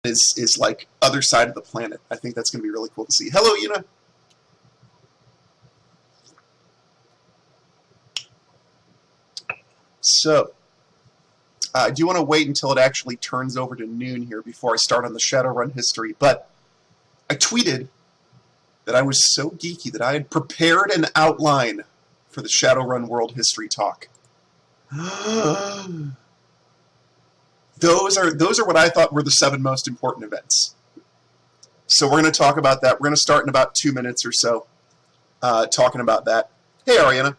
is like other side of the planet. I think that's going to be really cool to see. Hello, Yuna. So, I do want to wait until it actually turns over to noon here before I start on the Shadowrun history, but I tweeted that I was so geeky that I had prepared an outline for the Shadowrun World History talk. Those are what I thought were the 7 most important events. So we're going to talk about that. We're going to start in about 2 minutes or so talking about that. Hey, Ariana.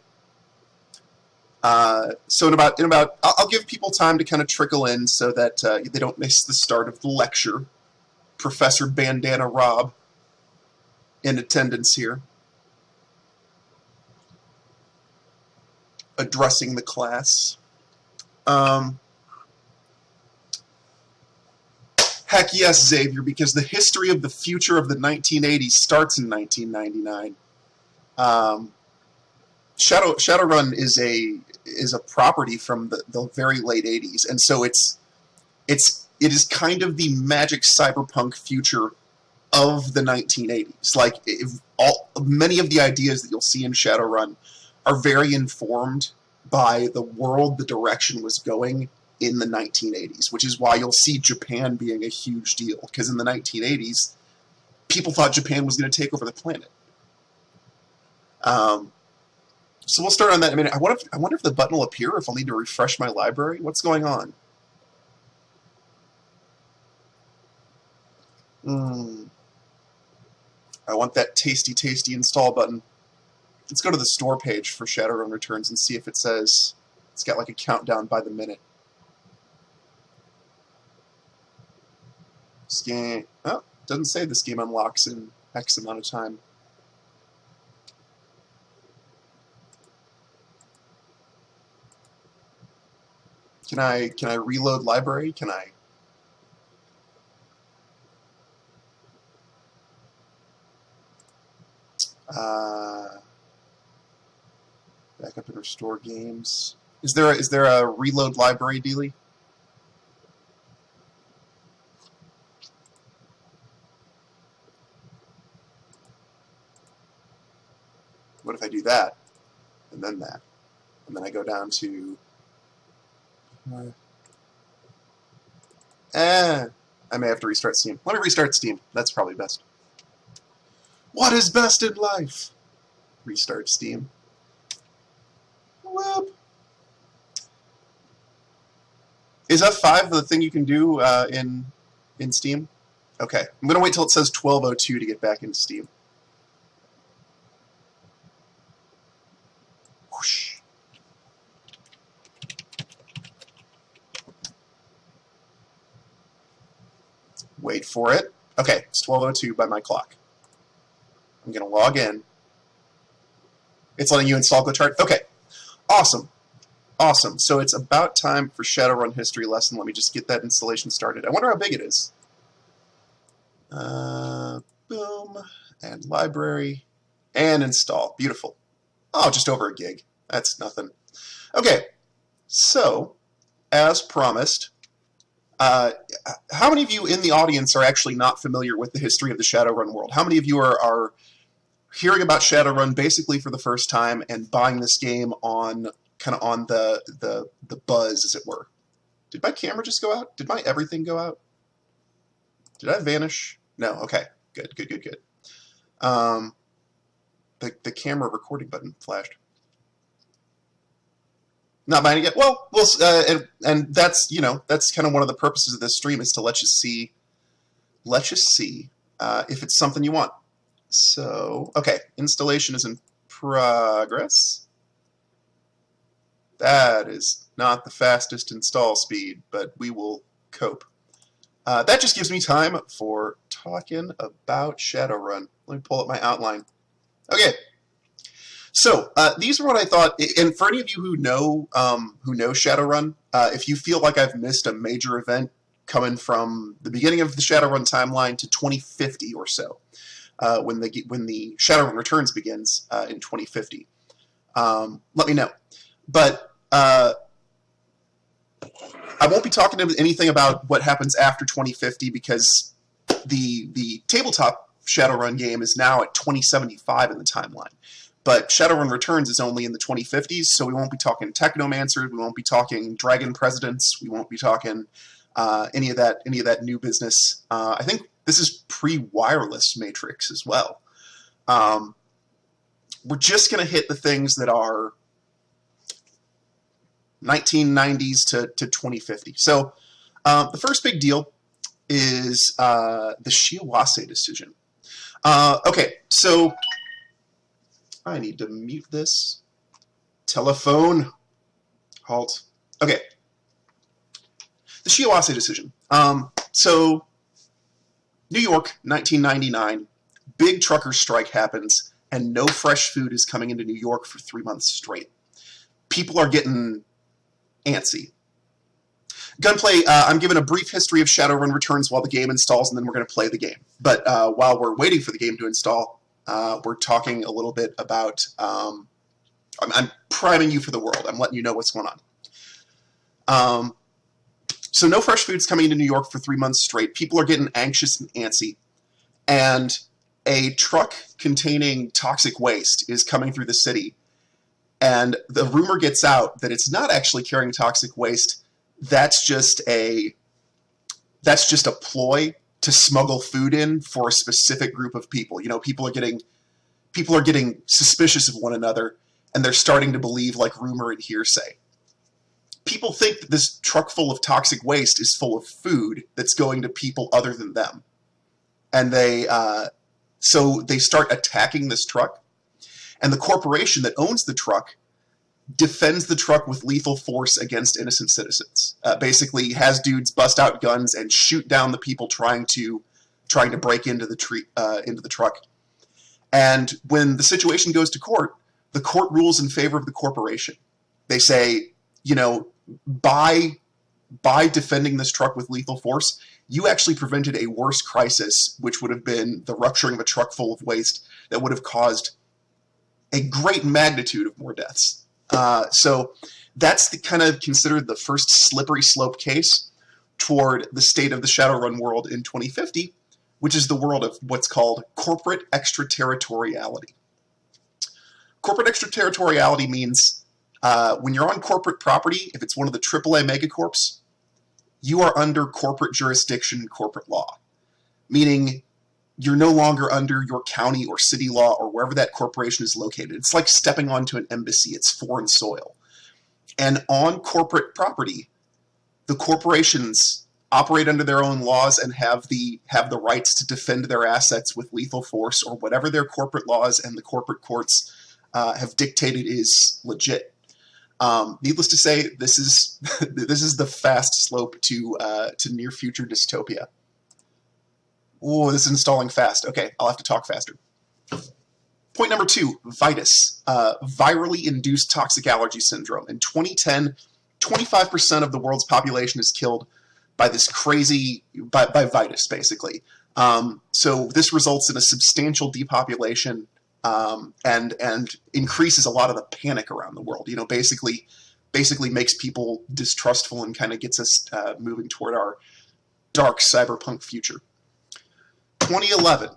So in about, I'll give people time to kind of trickle in so that they don't miss the start of the lecture. Professor Bandana Rob in attendance here, addressing the class. Heck yes, Xavier, because the history of the future of the 1980s starts in 1999. Shadowrun is a property from the very late 80s, and so it is kind of the magic cyberpunk future of the 1980s. Like, many of the ideas that you'll see in Shadowrun are very informed by the world the direction was going in the 1980s, which is why you'll see Japan being a huge deal, because in the 1980s, people thought Japan was going to take over the planet. So we'll start on that in a minute. I wonder if the button will appear, if I'll need to refresh my library. What's going on? I want that tasty install button. Let's go to the store page for Shadowrun Returns and see if it says it's got like a countdown by the minute. This game, oh, doesn't say this game unlocks in X amount of time. Can I reload library? Can I? Back up and restore games. Is there a reload library, Dealey? What if I do that, and then that, and then I go down to? I may have to restart Steam. Let me restart Steam. That's probably best. What is best in life? Restart Steam. Whoop. Is F5 the thing you can do in Steam? Okay. I'm going to wait till it says 12:02 to get back into Steam. Whoosh. Wait for it. Okay, it's 12:02 by my clock. I'm going to log in. It's letting you install GoChart. Okay, awesome. Awesome. So it's about time for Shadowrun History Lesson. Let me just get that installation started. I wonder how big it is. Boom. And library. And install. Beautiful. Oh, just over a gig. That's nothing. Okay, so as promised, how many of you in the audience are actually not familiar with the history of the Shadowrun world? How many of you are hearing about Shadowrun basically for the first time and buying this game on kind of on the buzz, as it were? Did my camera just go out? Did my everything go out? Did I vanish? No. Okay. Good. The camera recording button flashed. Not buying it yet. Well, and that's that's kind of one of the purposes of this stream, is to let you see if it's something you want. So okay, installation is in progress. That is not the fastest install speed, but we will cope. That just gives me time for talking about Shadowrun. Let me pull up my outline. Okay. So these are what I thought, and for any of you who know Shadowrun, if you feel like I've missed a major event coming from the beginning of the Shadowrun timeline to 2050 or so, when the Shadowrun Returns begins in 2050, let me know. But I won't be talking anything about what happens after 2050 because the tabletop Shadowrun game is now at 2075 in the timeline. But Shadowrun Returns is only in the 2050s, so we won't be talking Technomancers, we won't be talking Dragon Presidents, we won't be talking any of that new business. I think this is pre-wireless Matrix as well. We're just going to hit the things that are 1990s to 2050. So the first big deal is the Shiawase decision. Okay, so I need to mute this. Telephone. Halt. Okay. The Shiawase decision. So, New York, 1999, big trucker strike happens, and no fresh food is coming into New York for 3 months straight. People are getting antsy. Gunplay, I'm giving a brief history of Shadowrun Returns while the game installs, and then we're going to play the game. But while we're waiting for the game to install, we're talking a little bit about... I'm priming you for the world. I'm letting you know what's going on. So no fresh food's coming into New York for 3 months straight. People are getting anxious and antsy. And a truck containing toxic waste is coming through the city. And the rumor gets out that it's not actually carrying toxic waste. That's just a ploy to smuggle food in for a specific group of people. You know, people are getting suspicious of one another, and they're starting to believe like rumor and hearsay. People think that this truck full of toxic waste is full of food that's going to people other than them. And so they start attacking this truck. And the corporation that owns the truck defends the truck with lethal force against innocent citizens. Basically has dudes bust out guns and shoot down the people trying to break into the truck. And when the situation goes to court, the court rules in favor of the corporation. They say, you know, by defending this truck with lethal force, you actually prevented a worse crisis, which would have been the rupturing of a truck full of waste that would have caused a great magnitude of more deaths. So that's kind of considered the first slippery slope case toward the state of the Shadowrun world in 2050, which is the world of what's called corporate extraterritoriality. Corporate extraterritoriality means when you're on corporate property, if it's one of the AAA megacorps, you are under corporate jurisdiction and corporate law, meaning you're no longer under your county or city law or wherever that corporation is located. It's like stepping onto an embassy. It's foreign soil. And on corporate property, the corporations operate under their own laws and have the rights to defend their assets with lethal force or whatever their corporate laws and the corporate courts have dictated is legit. Needless to say, this is the fast slope to near future dystopia. Oh, this is installing fast. Okay, I'll have to talk faster. Point number 2, vitis, virally induced toxic allergy syndrome. In 2010, 25% of the world's population is killed by this by vitis, basically. So this results in a substantial depopulation and increases a lot of the panic around the world. You know, basically makes people distrustful and kind of gets us moving toward our dark cyberpunk future. 2011,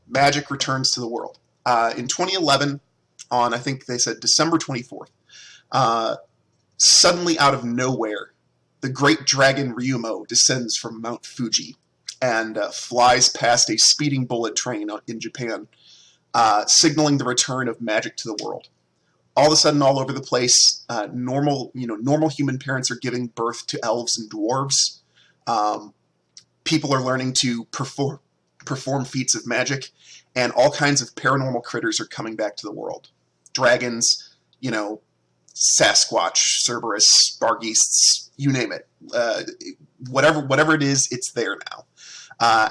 magic returns to the world. In 2011, on I think they said December 24th, suddenly out of nowhere, the great dragon Ryumo descends from Mount Fuji and flies past a speeding bullet train in Japan, signaling the return of magic to the world. All of a sudden, all over the place, normal human parents are giving birth to elves and dwarves. People are learning to perform feats of magic, and all kinds of paranormal critters are coming back to the world. Dragons, you know, Sasquatch, Cerberus, Bargeests, you name it. Whatever it is, it's there now.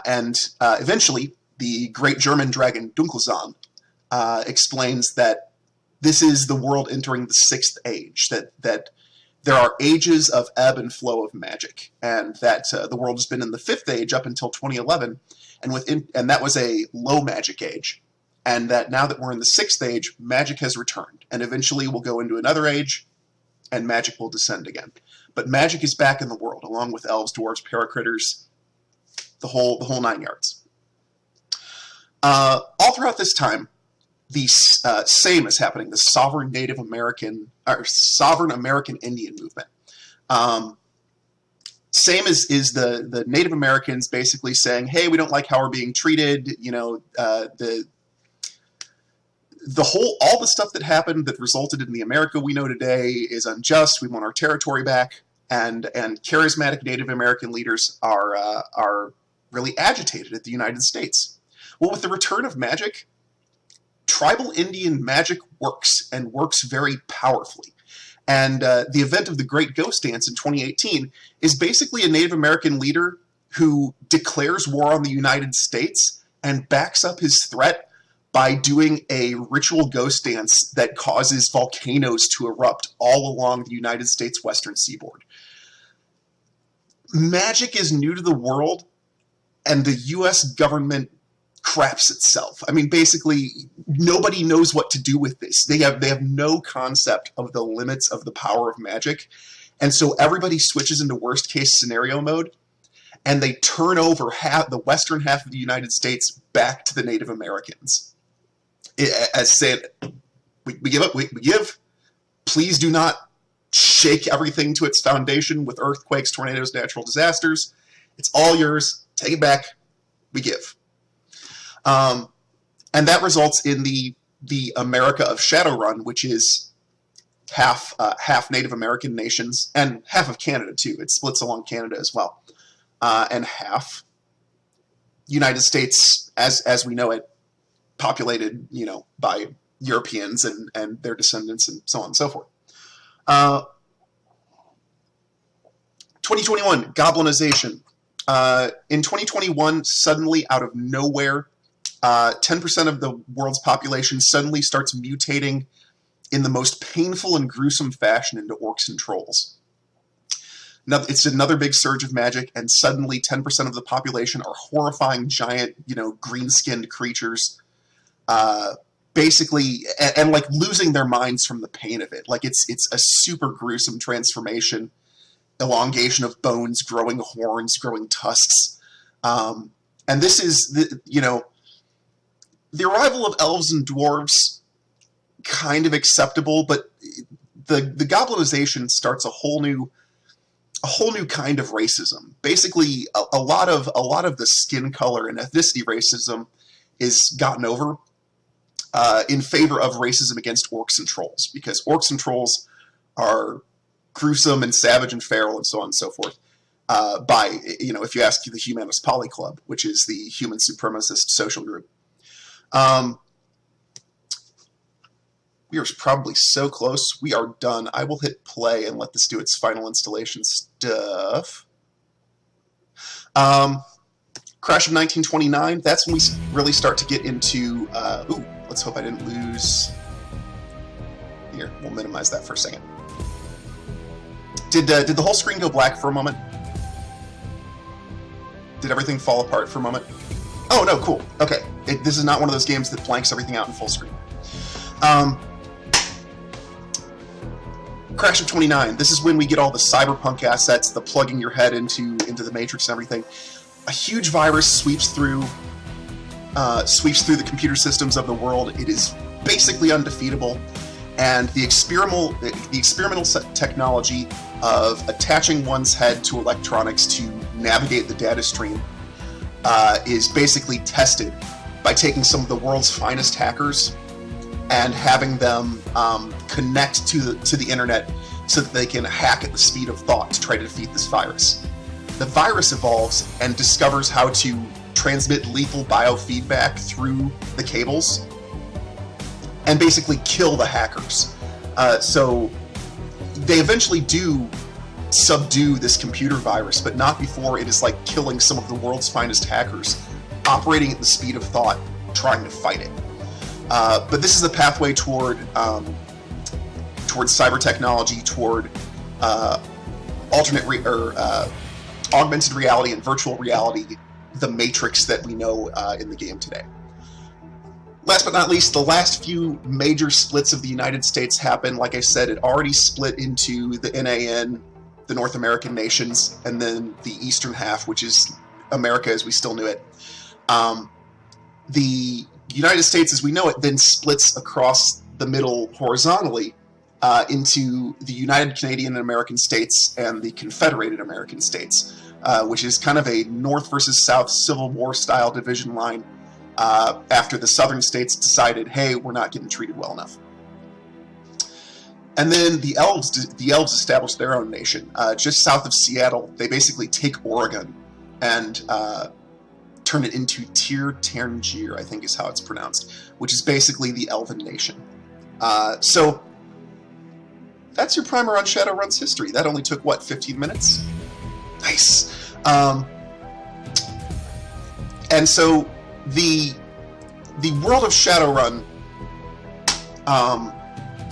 And eventually, the great German dragon Dunkelzahn explains that this is the world entering the 6th age, that there are ages of ebb and flow of magic, and that the world has been in the 5th age up until 2011, and that was a low magic age, and that now that we're in the 6th age, magic has returned, and eventually we'll go into another age and magic will descend again. But magic is back in the world, along with elves, dwarves, paracritters, the whole 9 yards. All throughout this time, the same is happening, the sovereign American Indian movement. Same is the Native Americans basically saying, hey, we don't like how we're being treated, all the stuff that happened that resulted in the America we know today is unjust. We want our territory back, and charismatic Native American leaders are really agitated at the United States. Well, with the return of magic, tribal Indian magic works, and works very powerfully. And the event of the Great Ghost Dance in 2018 is basically a Native American leader who declares war on the United States and backs up his threat by doing a ritual ghost dance that causes volcanoes to erupt all along the United States western seaboard. Magic is new to the world, and the U.S. government craps itself. I mean, basically, nobody knows what to do with this. They have no concept of the limits of the power of magic, and so everybody switches into worst-case scenario mode, and they turn over the western half of the United States back to the Native Americans. As said, we give up. We give. Please do not shake everything to its foundation with earthquakes, tornadoes, natural disasters. It's all yours. Take it back. We give. And that results in the America of Shadowrun, which is half Native American nations and half of Canada too. It splits along Canada as well, and half United States as we know it, populated by Europeans and their descendants and so on and so forth. 2021 goblinization. In 2021, suddenly out of nowhere, 10% of the world's population suddenly starts mutating in the most painful and gruesome fashion into orcs and trolls. Now, it's another big surge of magic, and suddenly 10% of the population are horrifying, giant, green-skinned creatures, basically, and like losing their minds from the pain of it. Like it's a super gruesome transformation, elongation of bones, growing horns, growing tusks, and this is the arrival of elves and dwarves, kind of acceptable, but the goblinization starts a whole new kind of racism. Basically, a lot of the skin color and ethnicity racism is gotten over in favor of racism against orcs and trolls, because orcs and trolls are gruesome and savage and feral and so on and so forth. If you ask the Humanist Poly Club, which is the human supremacist social group. We are probably so close. We are done. I will hit play and let this do its final installation stuff. Crash of 1929, that's when we really start to get into... let's hope I didn't lose... Here, we'll minimize that for a second. Did the whole screen go black for a moment? Did everything fall apart for a moment? Oh, no, cool. Okay. This is not one of those games that blanks everything out in full screen. Crash of 29. This is when we get all the cyberpunk assets, the plugging your head into the Matrix and everything. A huge virus sweeps through the computer systems of the world. It is basically undefeatable, and the experimental technology of attaching one's head to electronics to navigate the data stream is basically tested by taking some of the world's finest hackers and having them connect to the internet so that they can hack at the speed of thought to try to defeat this virus. The virus evolves and discovers how to transmit lethal biofeedback through the cables and basically kill the hackers. So they eventually do subdue this computer virus, but not before it is like killing some of the world's finest hackers, operating at the speed of thought, trying to fight it. But this is a pathway towards cyber technology, toward augmented reality and virtual reality, the Matrix that we know in the game today. last but not least, the last few major splits of the United States happened. Like I said, it already split into the NAN, the North American nations, and then the eastern half, which is America as we still knew it. The United States as we know it then splits across the middle horizontally into the United Canadian and American States and the Confederated American States, which is kind of a North versus South Civil War style division line after the southern states decided, hey, we're not getting treated well enough. And then the Elves established their own nation. Just south of Seattle, they basically take Oregon and turn it into Tir Tairngire, I think is how it's pronounced, which is basically the Elven nation. So that's your primer on Shadowrun's history. That only took, what, 15 minutes? Nice. And so the world of Shadowrun,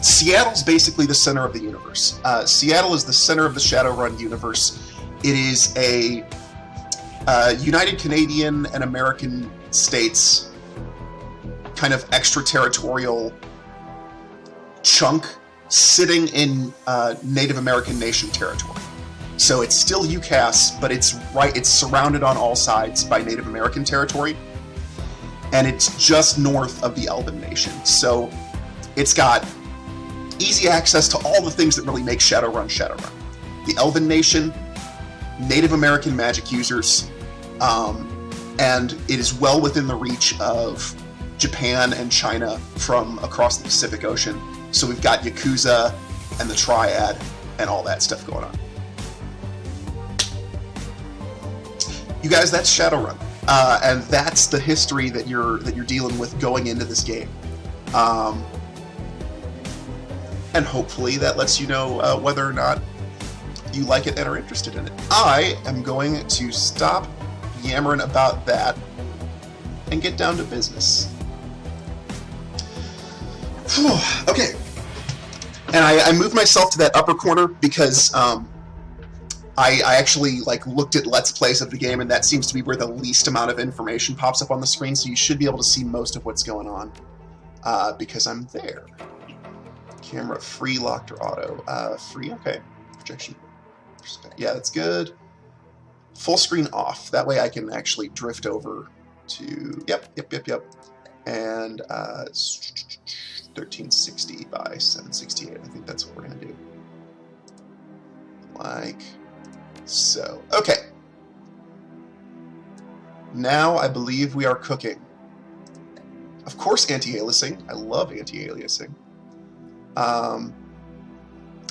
Seattle's basically the center of the universe. Seattle is the center of the Shadowrun universe. It is a United Canadian and American States kind of extraterritorial chunk sitting in Native American nation territory. So it's still UCAS, but it's surrounded on all sides by Native American territory, and it's just north of the Elven Nation. So it's got easy access to all the things that really make Shadowrun Shadowrun. The Elven Nation, Native American magic users, and it is well within the reach of Japan and China from across the Pacific Ocean. So we've got Yakuza and the Triad and all that stuff going on. You guys, that's Shadowrun, and that's the history that you're dealing with going into this game. And hopefully that lets you know whether or not you like it and are interested in it. I am going to stop yammering about that and get down to business. Okay. And I moved myself to that upper corner because I actually looked at Let's Plays of the game, and that seems to be where the least amount of information pops up on the screen, so you should be able to see most of what's going on because I'm there. Camera free, locked, or auto? Free, okay. Projection. Yeah, that's good. Full screen off. That way I can actually drift over to, yep. And 1360 by 768. I think that's what we're going to do. Like so. Okay. Now I believe we are cooking. Of course, anti-aliasing. I love anti-aliasing. I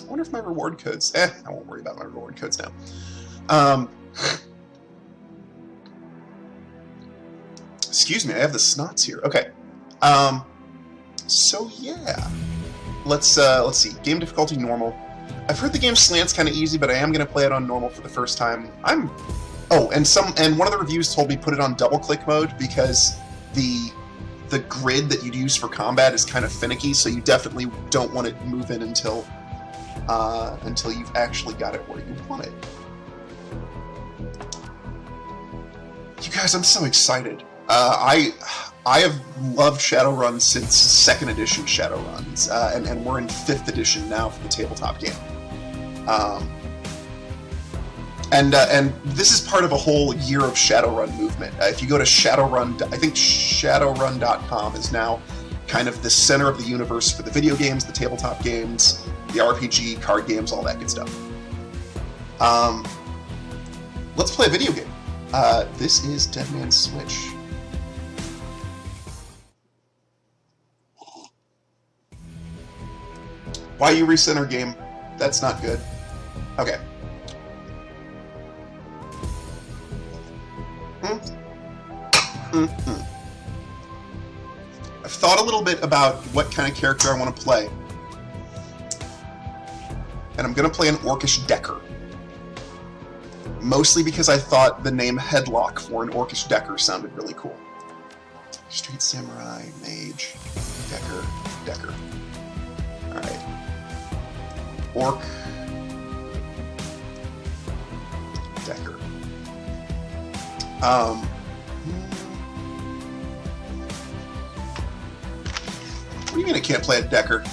wonder if my reward codes... I won't worry about my reward codes now. Excuse me, I have the snots here. Okay. So yeah. Let's see. Game difficulty normal. I've heard the game slant's kind of easy, but I am going to play it on normal for the first time. Oh, and one of the reviews told me put it on double-click mode because the grid that you'd use for combat is kind of finicky, so you definitely don't want to move in until you've actually got it where you want it. You guys, I'm so excited. I have loved Shadowrun since 2nd edition Shadowruns, and we're in 5th edition now for the tabletop game. And this is part of a whole year of Shadowrun movement. If you go to Shadowrun, I think Shadowrun.com is now kind of the center of the universe for the video games, the tabletop games, the RPG, card games, all that good stuff. Let's play a video game. This is Dead Man's Switch. Why you recenter game? That's not good. Okay. I've thought a little bit about what kind of character I want to play. And I'm going to play an Orcish Decker. Mostly because I thought the name Headlock for an Orcish Decker sounded really cool. Street Samurai, Mage, Decker. Alright. Orc. Decker. What do you mean I can't play a Decker?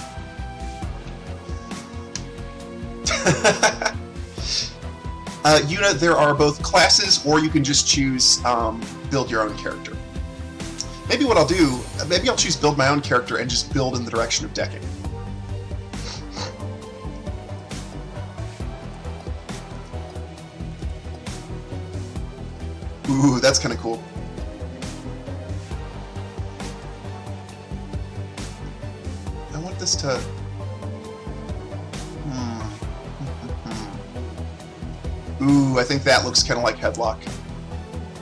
There are both classes, or you can just choose build your own character. Maybe what I'll do, maybe I'll choose build my own character and just build in the direction of decking. Ooh, that's kind of cool. I want this to... Ooh, I think that looks kind of like Headlock.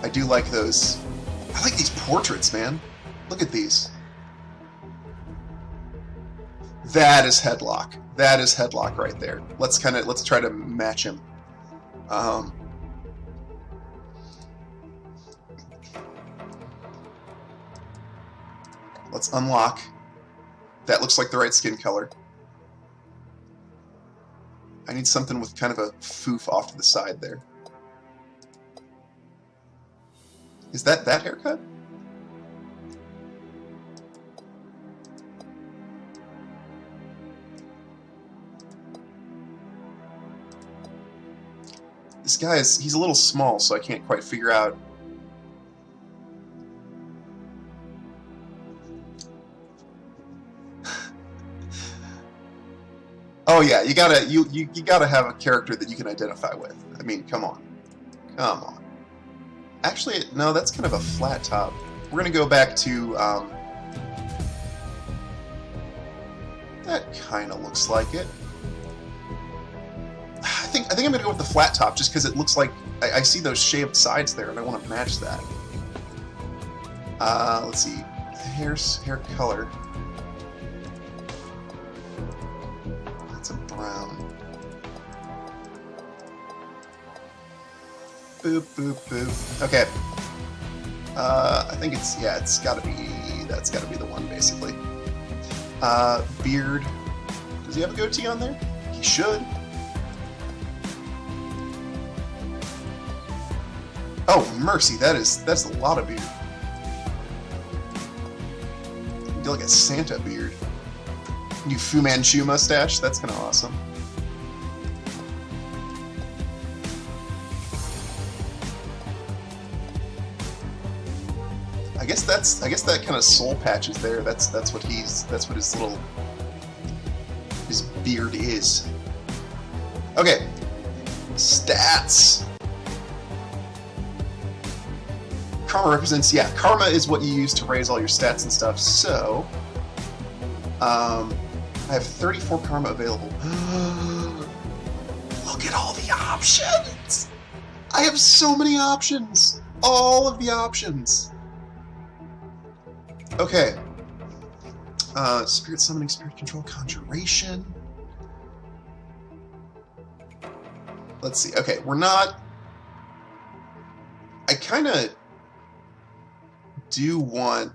I do like those. I like these portraits, man. Look at these. That is Headlock. That is Headlock right there. Let's try to match him. Let's unlock. That looks like the right skin color. I need something with kind of a foof off to the side there. Is that haircut? This guy he's a little small, so I can't quite figure out. Oh yeah, you gotta have a character that you can identify with. I mean, come on. Come on. Actually, no, that's kind of a flat top. We're gonna go back to that kind of looks like it. I think I'm gonna go with the flat top just because it looks like I see those shaved sides there, and I want to match that. Let's see, hair color. That's a brown. Boop boop boop. Okay. I think it's that's gotta be the one basically. Beard. Does he have a goatee on there? He should. Oh, mercy, that's a lot of beard. You do like a Santa beard. New Fu Manchu mustache, that's kind of awesome. I guess that kind of soul patch is there. That's what his beard is. Okay. Stats. Karma represents, karma is what you use to raise all your stats and stuff, so... I have 34 karma available. Look at all the options! I have so many options! All of the options! Okay. Spirit summoning, spirit control, conjuration... Let's see, okay, we're not... I kinda... do want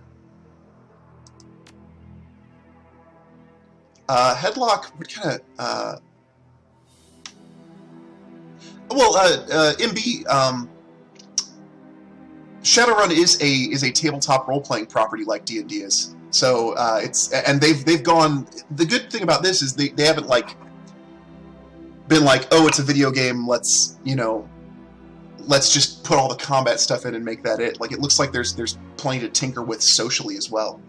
Headlock. What kind of MB Shadowrun is a tabletop role playing property like D&D is. So they've gone. The good thing about this is they haven't been like, oh, it's a video game. Let's just put all the combat stuff in and make that it. Like, it looks like there's plenty to tinker with socially as well.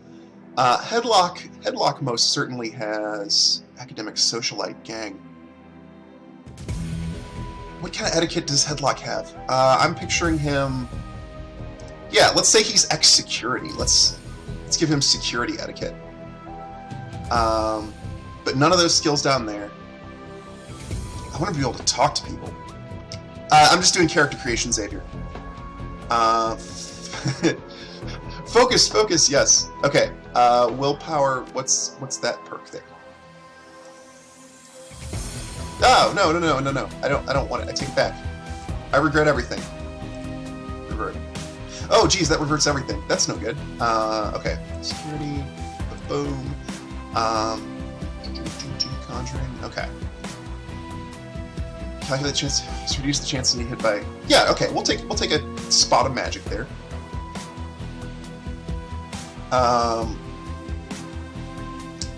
Headlock most certainly has academic socialite gang. What kind of etiquette does Headlock have? I'm picturing him... Yeah, let's say he's ex-security. Let's give him security etiquette. But none of those skills down there. I want to be able to talk to people. I'm just doing character creation, Xavier. Focus, yes. Okay. Willpower. What's that perk there? Oh, no. I don't want it. I take it back. I regret everything. Revert. Oh, geez, that reverts everything. That's no good. Okay. Security. Boom. Conjuring. Okay. Calculate the chance. Reduce the chance to be hit by. Yeah. Okay. We'll take a spot of magic there.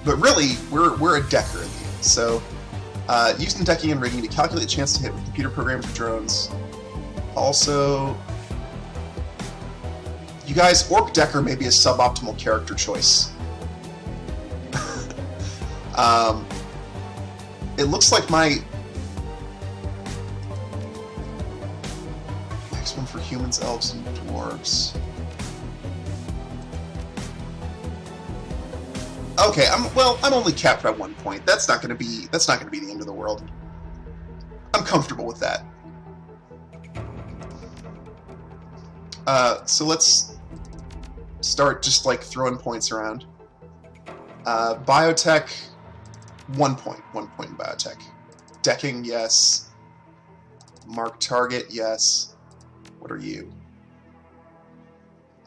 But really, we're a decker at the end. So, using decking and rigging to calculate the chance to hit with computer programs or drones. Also, you guys, Orc Decker may be a suboptimal character choice. It looks like my next one for humans, elves, and dwarves. Okay, I'm only capped by 1 point. That's not gonna be the end of the world. I'm comfortable with that. So let's start just like throwing points around. Biotech, 1 point. 1 point in biotech. Decking, yes. Mark target, yes. What are you?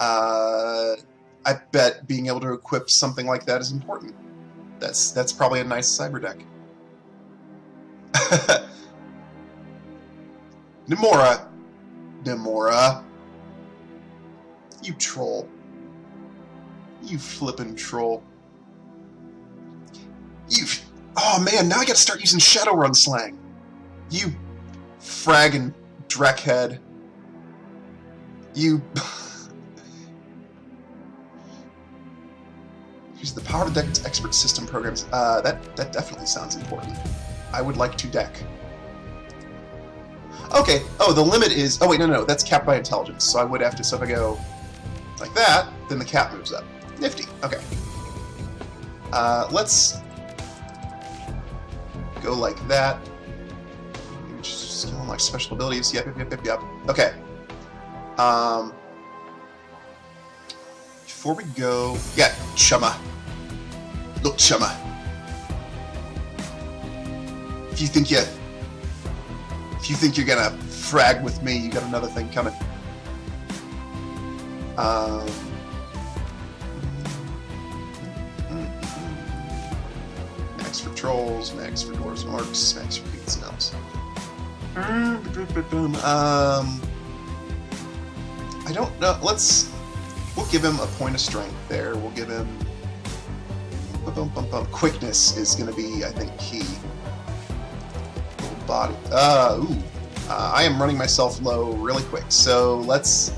I bet being able to equip something like that is important. That's probably a nice cyber deck. Nemora. You troll. You flippin' troll. Oh man, now I gotta start using Shadowrun slang. You fraggin' dreckhead. You... Use the power of the deck's expert system programs. That definitely sounds important. I would like to deck. Okay, oh, the limit is... Oh wait, no, that's capped by intelligence. So I would have to... So if I go like that, then the cap moves up. Nifty, okay. Let's go like that. Skill and like special abilities. Yep. Okay. Before we go, yeah, Chumma. Look, Chumma. If you think you're gonna frag with me, you got another thing coming. Max for trolls, max for dwarves and orcs, max for humans and elves. I don't know. We'll give him a point of strength there. We'll give him... Quickness is going to be, I think, key. Little body... I am running myself low really quick, so let's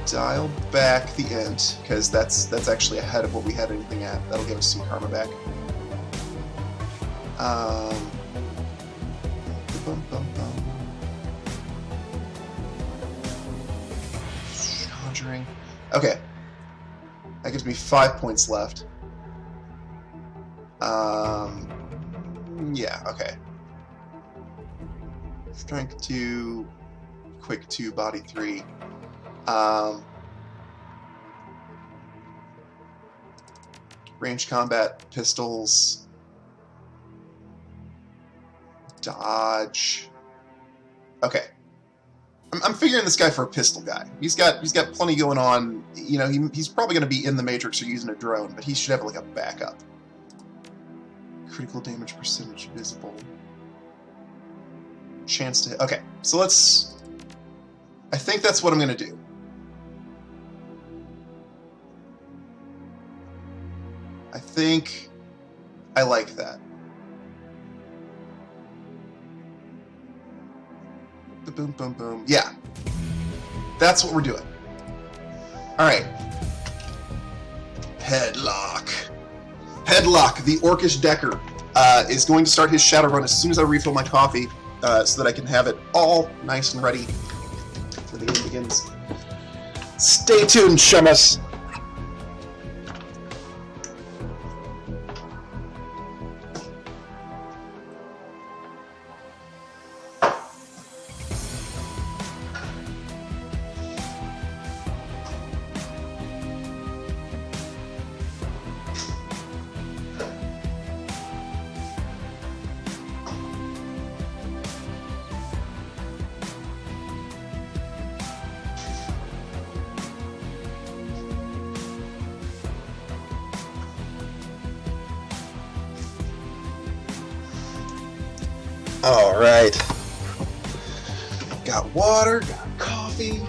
dial back the end, because that's actually ahead of what we had anything at. That'll give us some karma back. Conjuring. Okay. That gives me 5 points left. Yeah, okay. Strength 2, Quick 2, Body 3. Range combat, pistols. Dodge. Okay. I'm figuring this guy for a pistol guy. He's got plenty going on. You know, he's probably going to be in the Matrix or using a drone, but he should have like a backup. Critical damage percentage visible. Chance to hit. Okay, so let's... I think that's what I'm going to do. I think I like that. Boom, boom, boom. Yeah. That's what we're doing. Alright. Headlock. Headlock, the Orcish Decker, is going to start his Shadowrun as soon as I refill my coffee, so that I can have it all nice and ready for the game begins. Stay tuned, Shummus! All right. Got water, got coffee.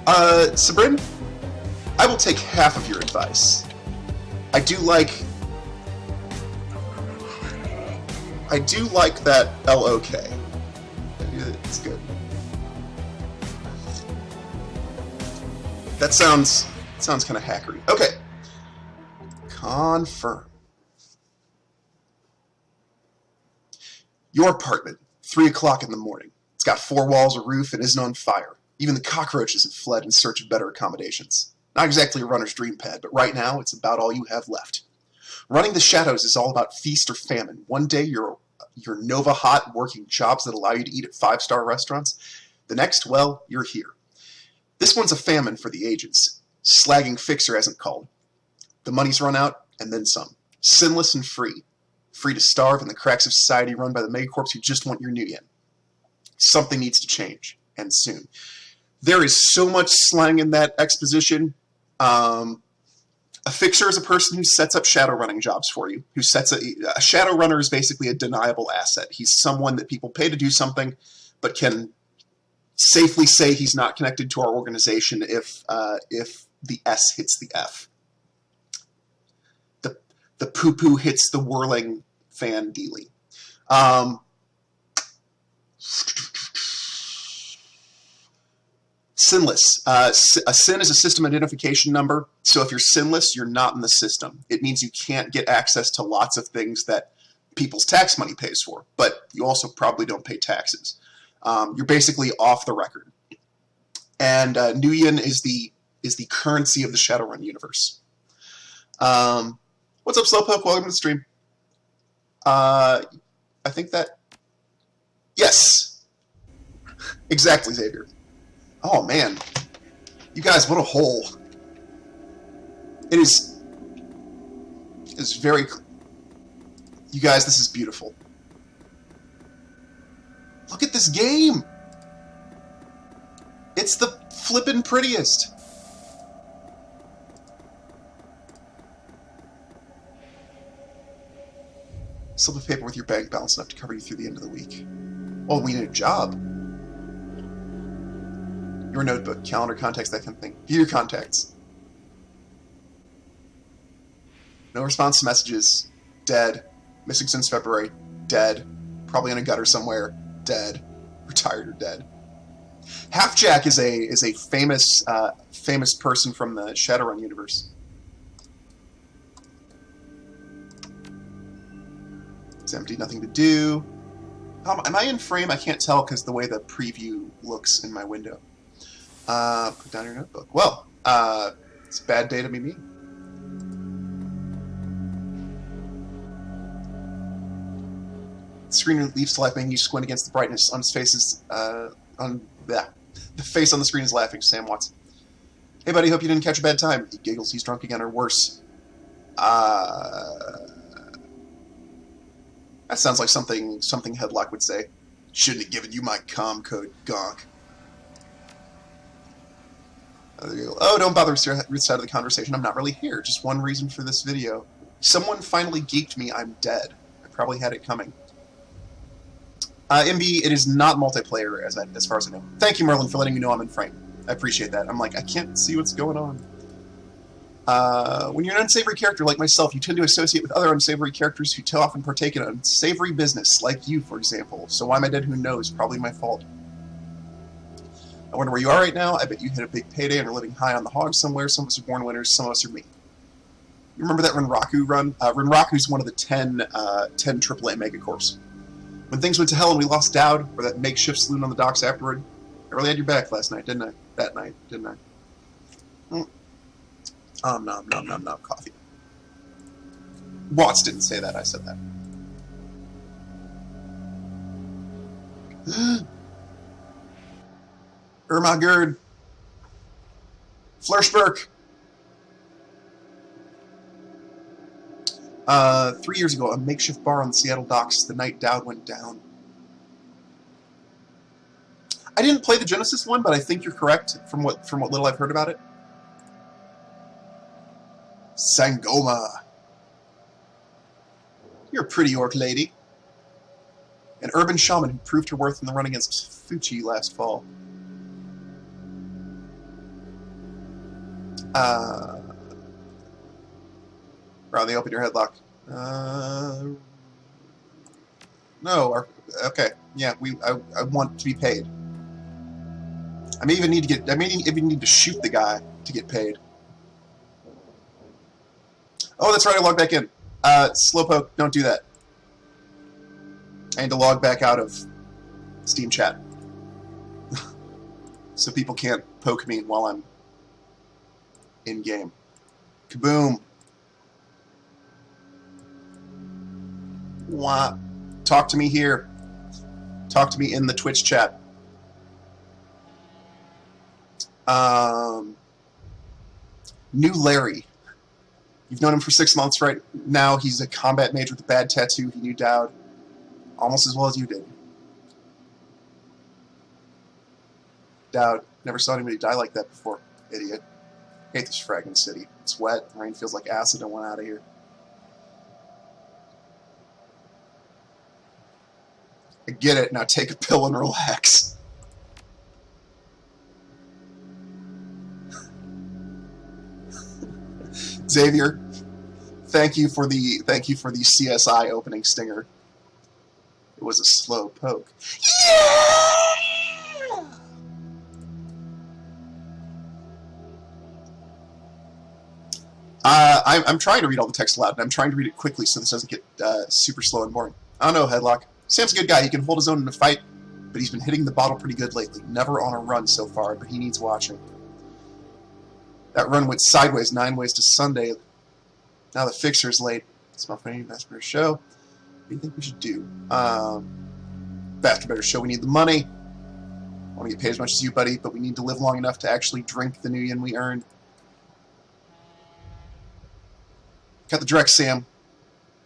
Sabrin, I will take half of your advice. I do like that LOK. It's good. That sounds kind of hackery. Okay. Confirm. Your apartment, 3 o'clock in the morning. It's got 4 walls, a roof, and isn't on fire. Even the cockroaches have fled in search of better accommodations. Not exactly a runner's dream pad, but right now it's about all you have left. Running the Shadows is all about feast or famine. One day you're Nova hot working jobs that allow you to eat at 5-star restaurants. The next, well, you're here. This one's a famine for the ages. Slagging Fixer hasn't called. The money's run out, and then some. Sinless and free. Free to starve in the cracks of society run by the megacorps who just want your new yen. Something needs to change, and soon. There is so much slang in that exposition. A fixer is a person who sets up shadowrunning jobs for you. A shadowrunner is basically a deniable asset. He's someone that people pay to do something, but can safely say he's not connected to our organization if the S hits the F. The poo-poo hits the whirling fan dealy. Sinless. A sin is a system identification number, so if you're sinless, you're not in the system. It means you can't get access to lots of things that people's tax money pays for, but you also probably don't pay taxes. You're basically off the record. And Nuyen is the currency of the Shadowrun universe. What's up, Slowpoke? Welcome to the stream. I think that... Yes! Exactly, Xavier. Oh, man. You guys, what a hole. It is very... You guys, this is beautiful. Look at this game! It's the flippin' prettiest. Slip of paper with your bank balance enough to cover you through the end of the week. Oh, we need a job. Your notebook, calendar, contacts, that kind of thing. View your contacts. No response to messages. Dead. Missing since February. Dead. Probably in a gutter somewhere. Dead. Retired or dead. Halfjack is a famous person from the Shadowrun universe. It's empty, nothing to do. Am I in frame? I can't tell because the way the preview looks in my window. Put down your notebook. Well, it's a bad day to be me. The screen leaps to life, making you squint against the brightness. On his face is, the face on the screen is laughing. Sam Watson. Hey, buddy, hope you didn't catch a bad time. He giggles. He's drunk again, or worse. That sounds like something Headlock would say. Shouldn't have given you my comm code, gonk. Oh, don't bother with your side of the conversation. I'm not really here. Just one reason for this video. Someone finally geeked me. I'm dead. I probably had it coming. MB, it is not multiplayer as far as I know. Thank you, Merlin, for letting me know I'm in frame. I appreciate that. I'm like, I can't see what's going on. When you're an unsavory character like myself, you tend to associate with other unsavory characters who too often partake in unsavory business, like you, for example. So why am I dead? Who knows? Probably my fault. I wonder where you are right now. I bet you hit a big payday and are living high on the hog somewhere. Some of us are born winners, some of us are me. You remember that Renraku run? Renraku's one of the 10 AAA megacorps. When things went to hell and we lost Dowd, or that makeshift saloon on the docks afterward, I really had your back last night, didn't I? That night, didn't I? Nom, coffee. Watts didn't say that, I said that. Ermagerd. Flurshberg. 3 years ago, a makeshift bar on the Seattle docks the night Dowd went down. I didn't play the Genesis one, but I think you're correct from what little I've heard about it. Sangoma. You're a pretty orc lady. An urban shaman who proved her worth in the run against Fuchi last fall. Around the open your headlock. No. Okay. Yeah. I want to be paid. I may even need to shoot the guy to get paid. Oh, that's right. I logged back in. Slowpoke, don't do that. I need to log back out of Steam chat. So people can't poke me while I'm in-game. Kaboom. Wah. Talk to me here. Talk to me in the Twitch chat. New Larry. You've known him for 6 months right now. He's a combat mage with a bad tattoo. He knew Dowd almost as well as you did. Dowd, never saw anybody die like that before. Idiot. Hate this fragment city. It's wet. Rain feels like acid. I want out of here. I get it. Now take a pill and relax. Xavier, thank you for the CSI opening stinger. It was a slow poke. Yeah! I'm trying to read all the text aloud, and I'm trying to read it quickly so this doesn't get super slow and boring. I don't know, Headlock. Sam's a good guy. He can hold his own in a fight, but he's been hitting the bottle pretty good lately. Never on a run so far, but he needs watching. That run went sideways 9 ways to Sunday. Now the fixture's late. It's my funny Vesper show. What do you think we should do? Faster, better show. We need the money. I want to get paid as much as you, buddy, but we need to live long enough to actually drink the new yen we earned. Cut the direct, Sam.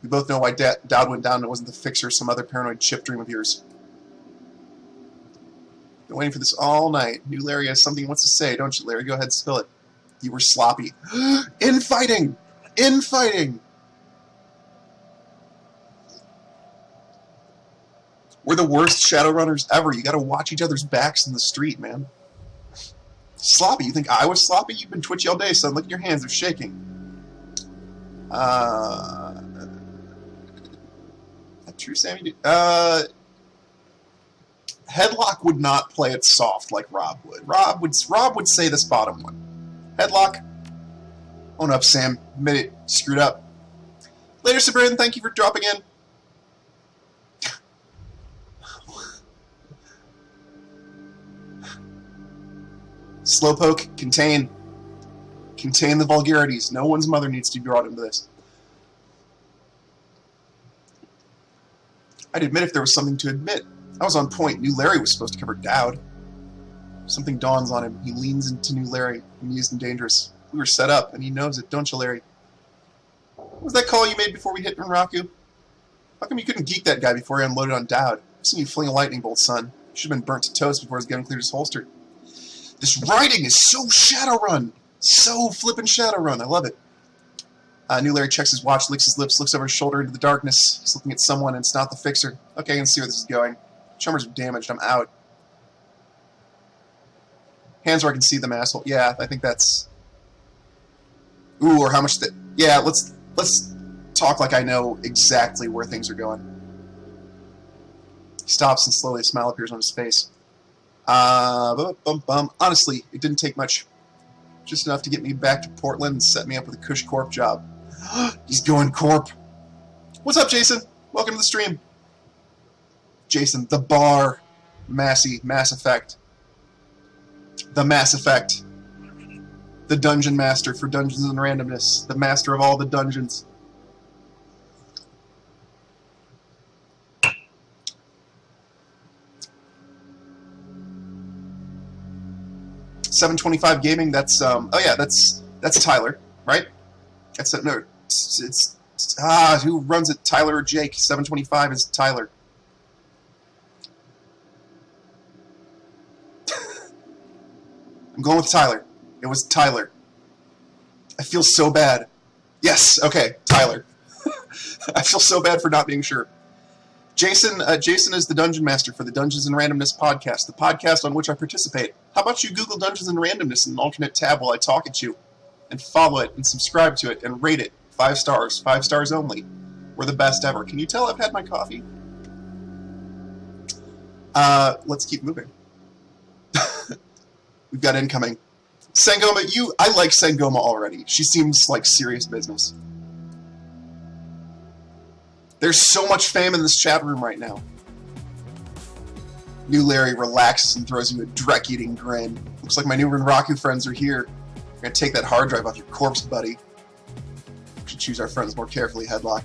We both know why Dowd went down and it wasn't the fixer, some other paranoid chip dream of yours. Been waiting for this all night. New Larry has something he wants to say, don't you, Larry? Go ahead, spill it. You were sloppy. Infighting! Infighting! We're the worst Shadowrunners ever. You gotta watch each other's backs in the street, man. Sloppy? You think I was sloppy? You've been twitchy all day, son. Look at your hands. They're shaking. True, Sammy. Headlock would not play it soft like Rob would. Rob would say this bottom one. Headlock. Own up, Sam. Admit it. Screwed up. Later, Sabrin. Thank you for dropping in. Slowpoke. Contain. Contain the vulgarities. No one's mother needs to be brought into this. I'd admit if there was something to admit. I was on point. New Larry was supposed to cover Dowd. Something dawns on him. He leans into New Larry, amused and dangerous. We were set up, and he knows it, don't you, Larry? What was that call you made before we hit Renraku? How come you couldn't geek that guy before he unloaded on Dowd? I've seen you fling a lightning bolt, son. You should have been burnt to toast before his gun cleared his holster. This writing is so Shadowrun! So flippin' Shadowrun. I love it. New Larry checks his watch, licks his lips, looks over his shoulder into the darkness. He's looking at someone, and it's not the fixer. Okay, I can see where this is going. Chummers are damaged. I'm out. Hands where I can see them, asshole. Yeah, I think that's... Ooh, or how much that... Yeah, let's talk like I know exactly where things are going. He stops, and slowly a smile appears on his face. Honestly, it didn't take much. Just enough to get me back to Portland and set me up with a Cush Corp job. He's going Corp. What's up, Jason? Welcome to the stream. Jason, the bar. Massey, Mass Effect. The Mass Effect. The Dungeon Master for Dungeons and Randomness. The master of all the dungeons. $725 Gaming. That's oh yeah, that's Tyler, right? That's no, it's who runs it? Tyler or Jake? 725 is Tyler. I'm going with Tyler. It was Tyler. I feel so bad. Yes, okay, Tyler. I feel so bad for not being sure. Jason is the Dungeon Master for the Dungeons and Randomness podcast, the podcast on which I participate. How about you Google Dungeons and Randomness in an alternate tab while I talk at you? and follow it and subscribe to it and rate it 5 stars. 5 stars only. We're the best ever. Can you tell I've had my coffee? Let's keep moving. We've got incoming. Sangoma, I like Sangoma already. She seems like serious business. There's so much fame in this chat room right now. New Larry relaxes and throws you a Drek-eating grin. Looks like my new Renraku friends are here. We're gonna take that hard drive off your corpse, buddy. We should choose our friends more carefully, Headlock.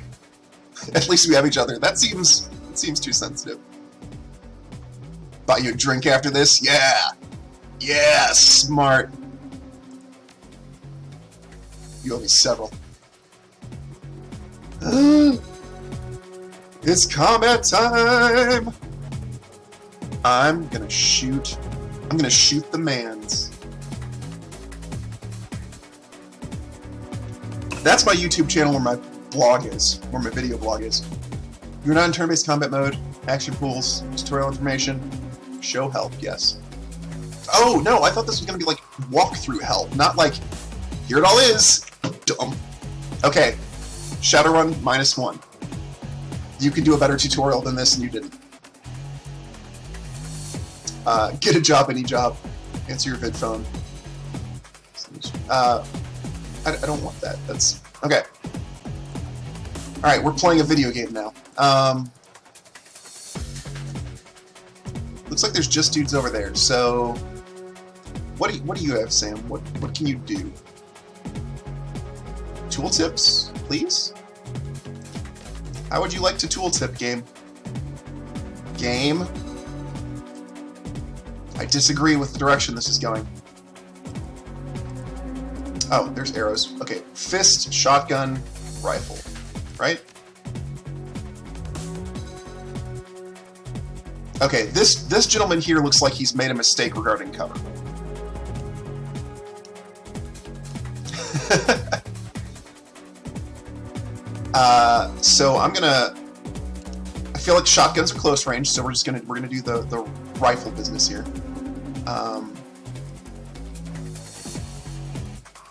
At least we have each other. That seems too sensitive. Buy you a drink after this? Yeah! Yeah, smart. You owe me several. It's combat time! I'm gonna shoot the mans. That's my YouTube channel where my blog is, where my video blog is. You're not in turn-based combat mode, action pools, tutorial information, show help, yes. Oh, no, I thought this was gonna be like walkthrough help, not like, here it all is! Dumb. Okay, Shadowrun -1. You can do a better tutorial than this and you didn't. Get a job, any job. Answer your vid phone. I don't want that. That's... Okay. Alright, we're playing a video game now. Looks like there's just dudes over there, so... What do you have, Sam? What can you do? Tooltips, please? How would you like to tooltip, game? Game? I disagree with the direction this is going. Oh, there's arrows. Okay, fist, shotgun, rifle. Right? Okay, this gentleman here looks like he's made a mistake regarding cover. So I'm gonna... I feel like shotguns are close range, so we're gonna do the rifle business here.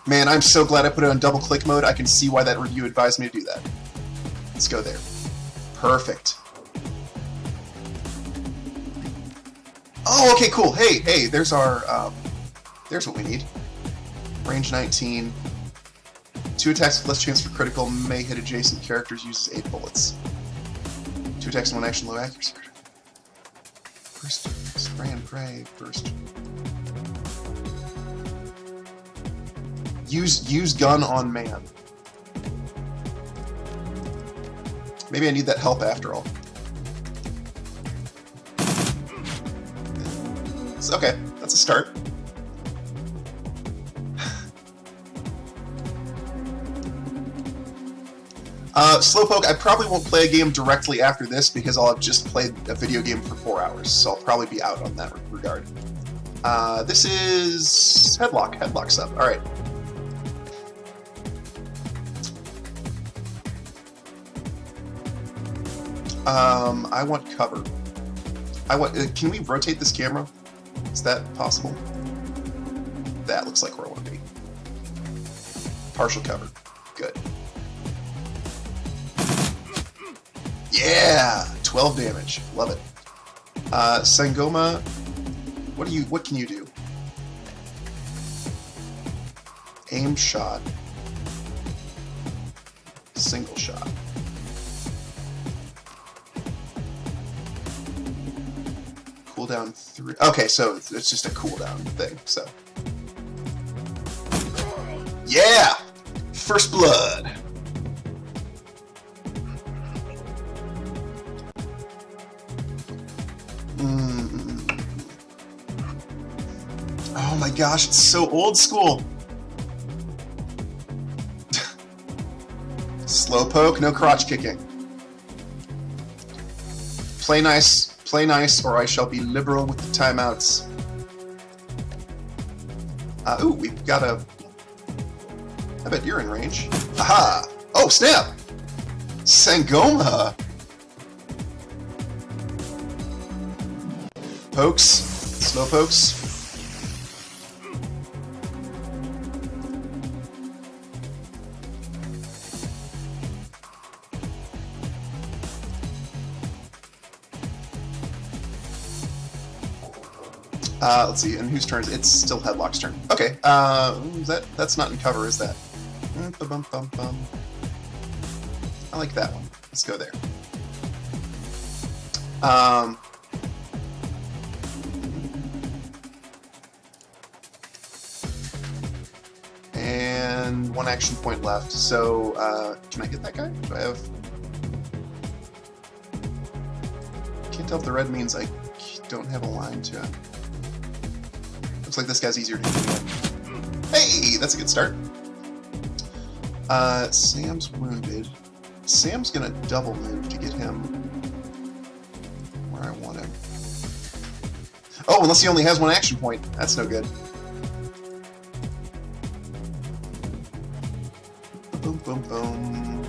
Man, I'm so glad I put it on double click mode. I can see why that review advised me to do that. Let's go there. Perfect. Oh, okay, cool. Hey, there's our, there's what we need. Range 19. 2 attacks with less chance for critical, may hit adjacent characters, uses 8 bullets. 2 attacks and 1 action, low accuracy. First, spray and pray, first. Use gun on man. Maybe I need that help after all. Okay, that's a start. Slowpoke, I probably won't play a game directly after this because I'll have just played a video game for 4 hours, so I'll probably be out on that regard. This is Headlock. Headlock's up. Alright. I want cover. Can we rotate this camera? Is that possible? That looks like where I want to be. Partial cover. Good. Yeah! 12 damage. Love it. Sangoma, what can you do? Aim shot. Single shot. Cooldown 3. Okay, so it's just a cooldown thing, so. Yeah! First blood! Oh my gosh, it's so old school! Slowpoke, no crotch kicking. Play nice, or I shall be liberal with the timeouts. Ooh, we've got a... I bet you're in range. Aha! Oh, snap! Sangoma! Pokes. Slow pokes. Let's see, and whose turn is it? It's still Headlock's turn. Okay, that's not in cover, is that? I like that one. Let's go there. And one action point left. So, can I get that guy? Do I have... Can't tell if the red means I don't have a line to it. Looks like this guy's easier to hit. Hey, that's a good start. Sam's wounded. Sam's gonna double move to get him where I want him. Oh, unless he only has one action point. That's no good. Boom, boom, boom.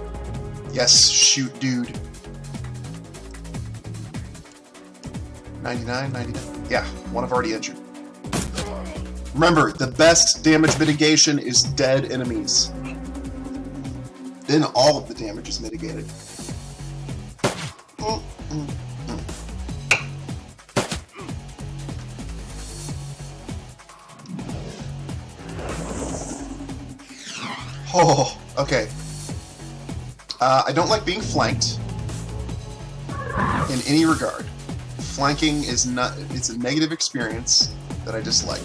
Yes, shoot, dude. 99, 99. Yeah, one I've already injured. Remember, the best damage mitigation is dead enemies. Then all of the damage is mitigated. Oh, okay. I don't like being flanked in any regard. Flanking is not, it's a negative experience that I dislike.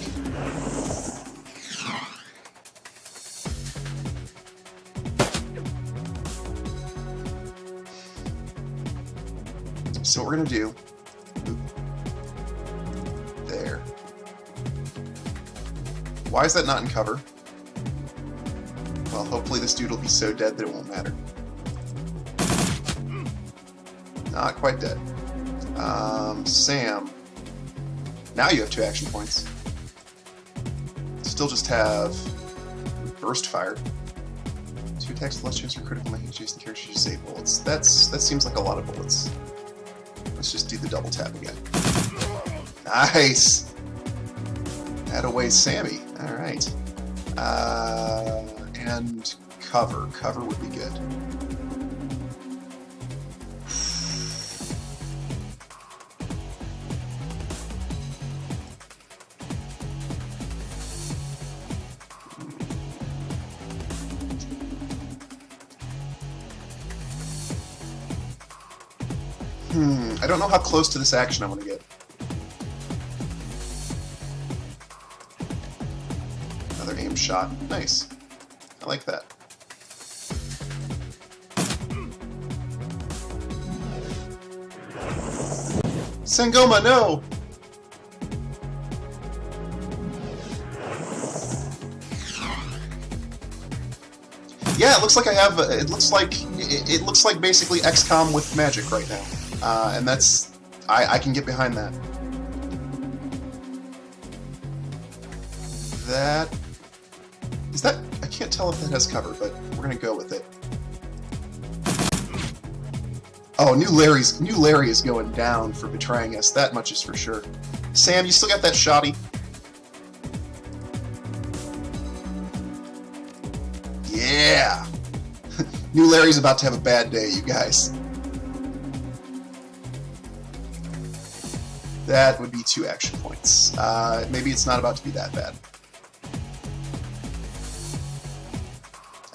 So what we're gonna do, there. Why is that not in cover? Well, hopefully this dude will be so dead that it won't matter. Not quite dead. Sam. Now you have 2 action points. Still just have burst fire. 2 attacks with less chance for critical, making chase the character to save bullets. That seems like a lot of bullets. Let's just do the double tap again. Nice! Attaway Sammy. Alright. And cover. Cover would be good. I don't know how close to this action I want to get. Another aim shot. Nice. I like that. Sangoma, no! Yeah, it looks like I have. It looks like basically XCOM with magic right now. And that's... I can get behind that. That... Is that... I can't tell if that has cover, but we're gonna go with it. Oh, New Larry is going down for betraying us. That much is for sure. Sam, you still got that shoddy? Yeah! New Larry's about to have a bad day, you guys. That would be 2 action points. Maybe it's not about to be that bad.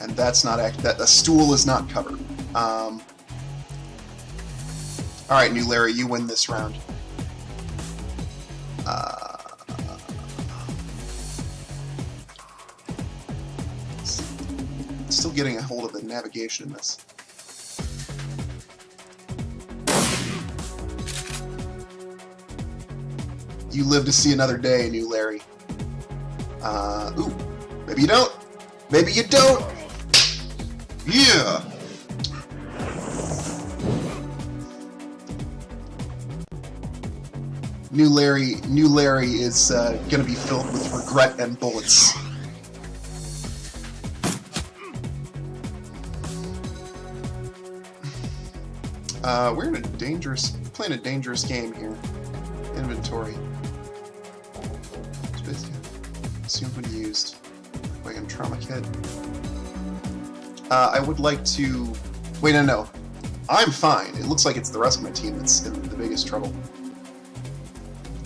And that's not that the stool is not covered. All right, New Larry, you win this round. Still getting a hold of the navigation in this. You live to see another day, New Larry. Ooh. Maybe you don't. Maybe you don't. Yeah. New Larry is gonna be filled with regret and bullets. We're playing a dangerous game here. Inventory. Assumed when used. Wagon trauma kit. I would like to... Wait, no. I'm fine. It looks like it's the rest of my team that's in the biggest trouble.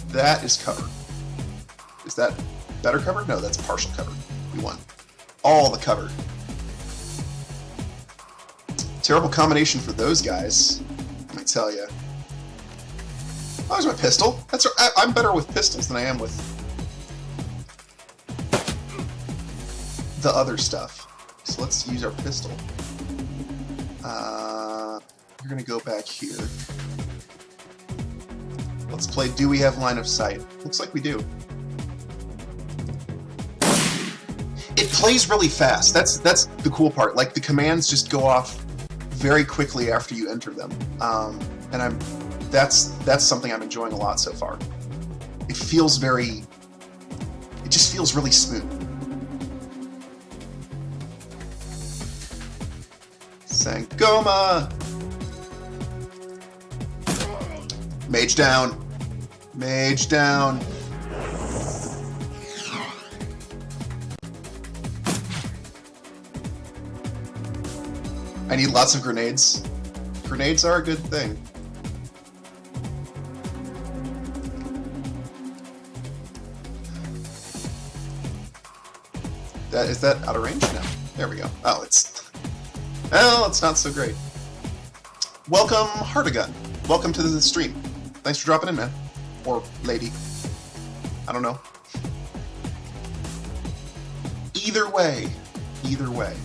That is cover. Is that better cover? No, that's partial cover. We won. All the cover. Terrible combination for those guys, let me tell you. Oh, there's my pistol. I'm better with pistols than I am with the other stuff. So let's use our pistol. We're gonna go back here. Let's play Do We Have Line of Sight? Looks like we do. It plays really fast. That's the cool part. Like, the commands just go off very quickly after you enter them. And that's something I'm enjoying a lot so far. It just feels really smooth. Sangoma! Mage down. Mage down. I need lots of grenades. Grenades are a good thing. Is that out of range now? There we go. Oh, it's not so great. Welcome, Hardigun. Welcome to the stream. Thanks for dropping in, man. Or lady. I don't know. Either way. Either way.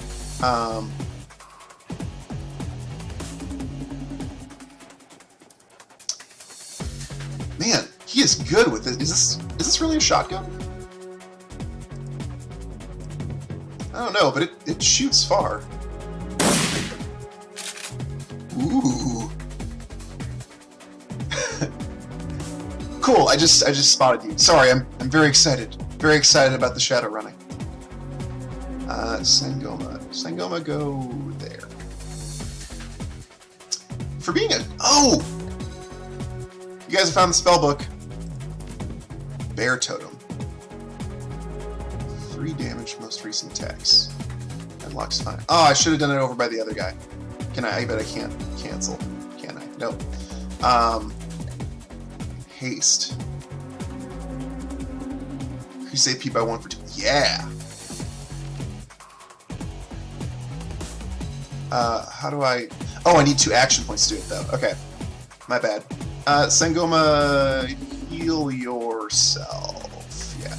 Man, he is good with it. Is this really a shotgun? I don't know, but it shoots far. Ooh. Cool, I just spotted you. Sorry, I'm very excited. Very excited about the shadow running. Sangoma. Sangoma, go there. For being a... Oh! You guys have found the spellbook. Bear Totem. 3 damage, most recent attacks. Unlocks fine. Oh, I should have done it over by the other guy. Can I? I bet I can't cancel. Can I? Nope. Haste. Increase AP by 1 for 2. Yeah! How do I... Oh, I need 2 action points to do it, though. Okay. My bad. Sangoma, heal yourself. Yeah.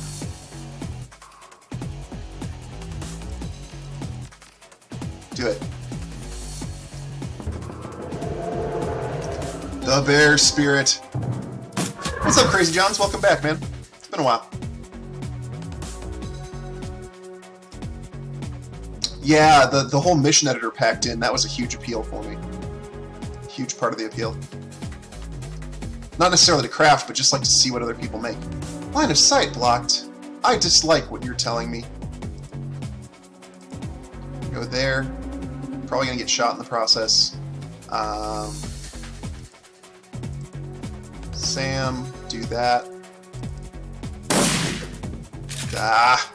Do it. The Bear Spirit. What's up, Crazy Johns? Welcome back, man. It's been a while. Yeah, the whole mission editor packed in, that was a huge appeal for me. Huge part of the appeal. Not necessarily to craft, but just like to see what other people make. Line of sight blocked. I dislike what you're telling me. Go there. Probably gonna get shot in the process. Sam, do that. Ah.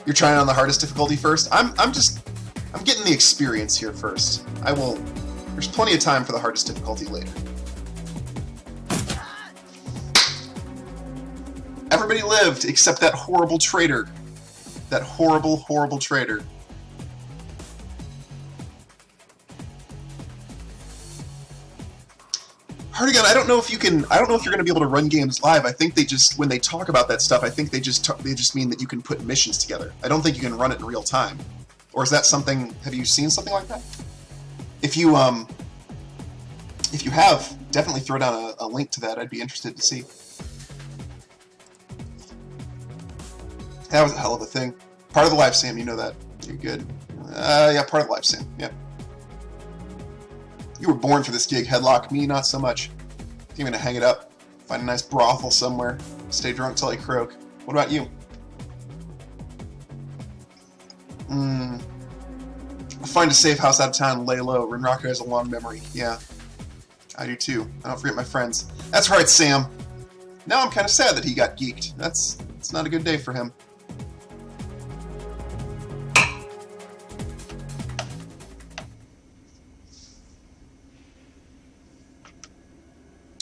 You're trying on the hardest difficulty first? I'm getting the experience here first. There's plenty of time for the hardest difficulty later. Everybody lived except that horrible traitor. That horrible, horrible traitor. Hardigun, I don't know if you're going to be able to run games live. I think they just, when they talk about that stuff, I think they just mean that you can put missions together. I don't think you can run it in real time. Or is that something, have you seen something like that? If you have, definitely throw down a link to that. I'd be interested to see. That was a hell of a thing. Part of the live, Sam, you know that. You're good. Yeah, part of the live, Sam. Yeah. You were born for this gig, Headlock. Me, not so much. I'm gonna hang it up. Find a nice brothel somewhere. Stay drunk till I croak. What about you? Find a safe house out of town and lay low. Rinraka has a long memory. Yeah. I do too. I don't forget my friends. That's right, Sam. Now I'm kind of sad that he got geeked. It's not a good day for him.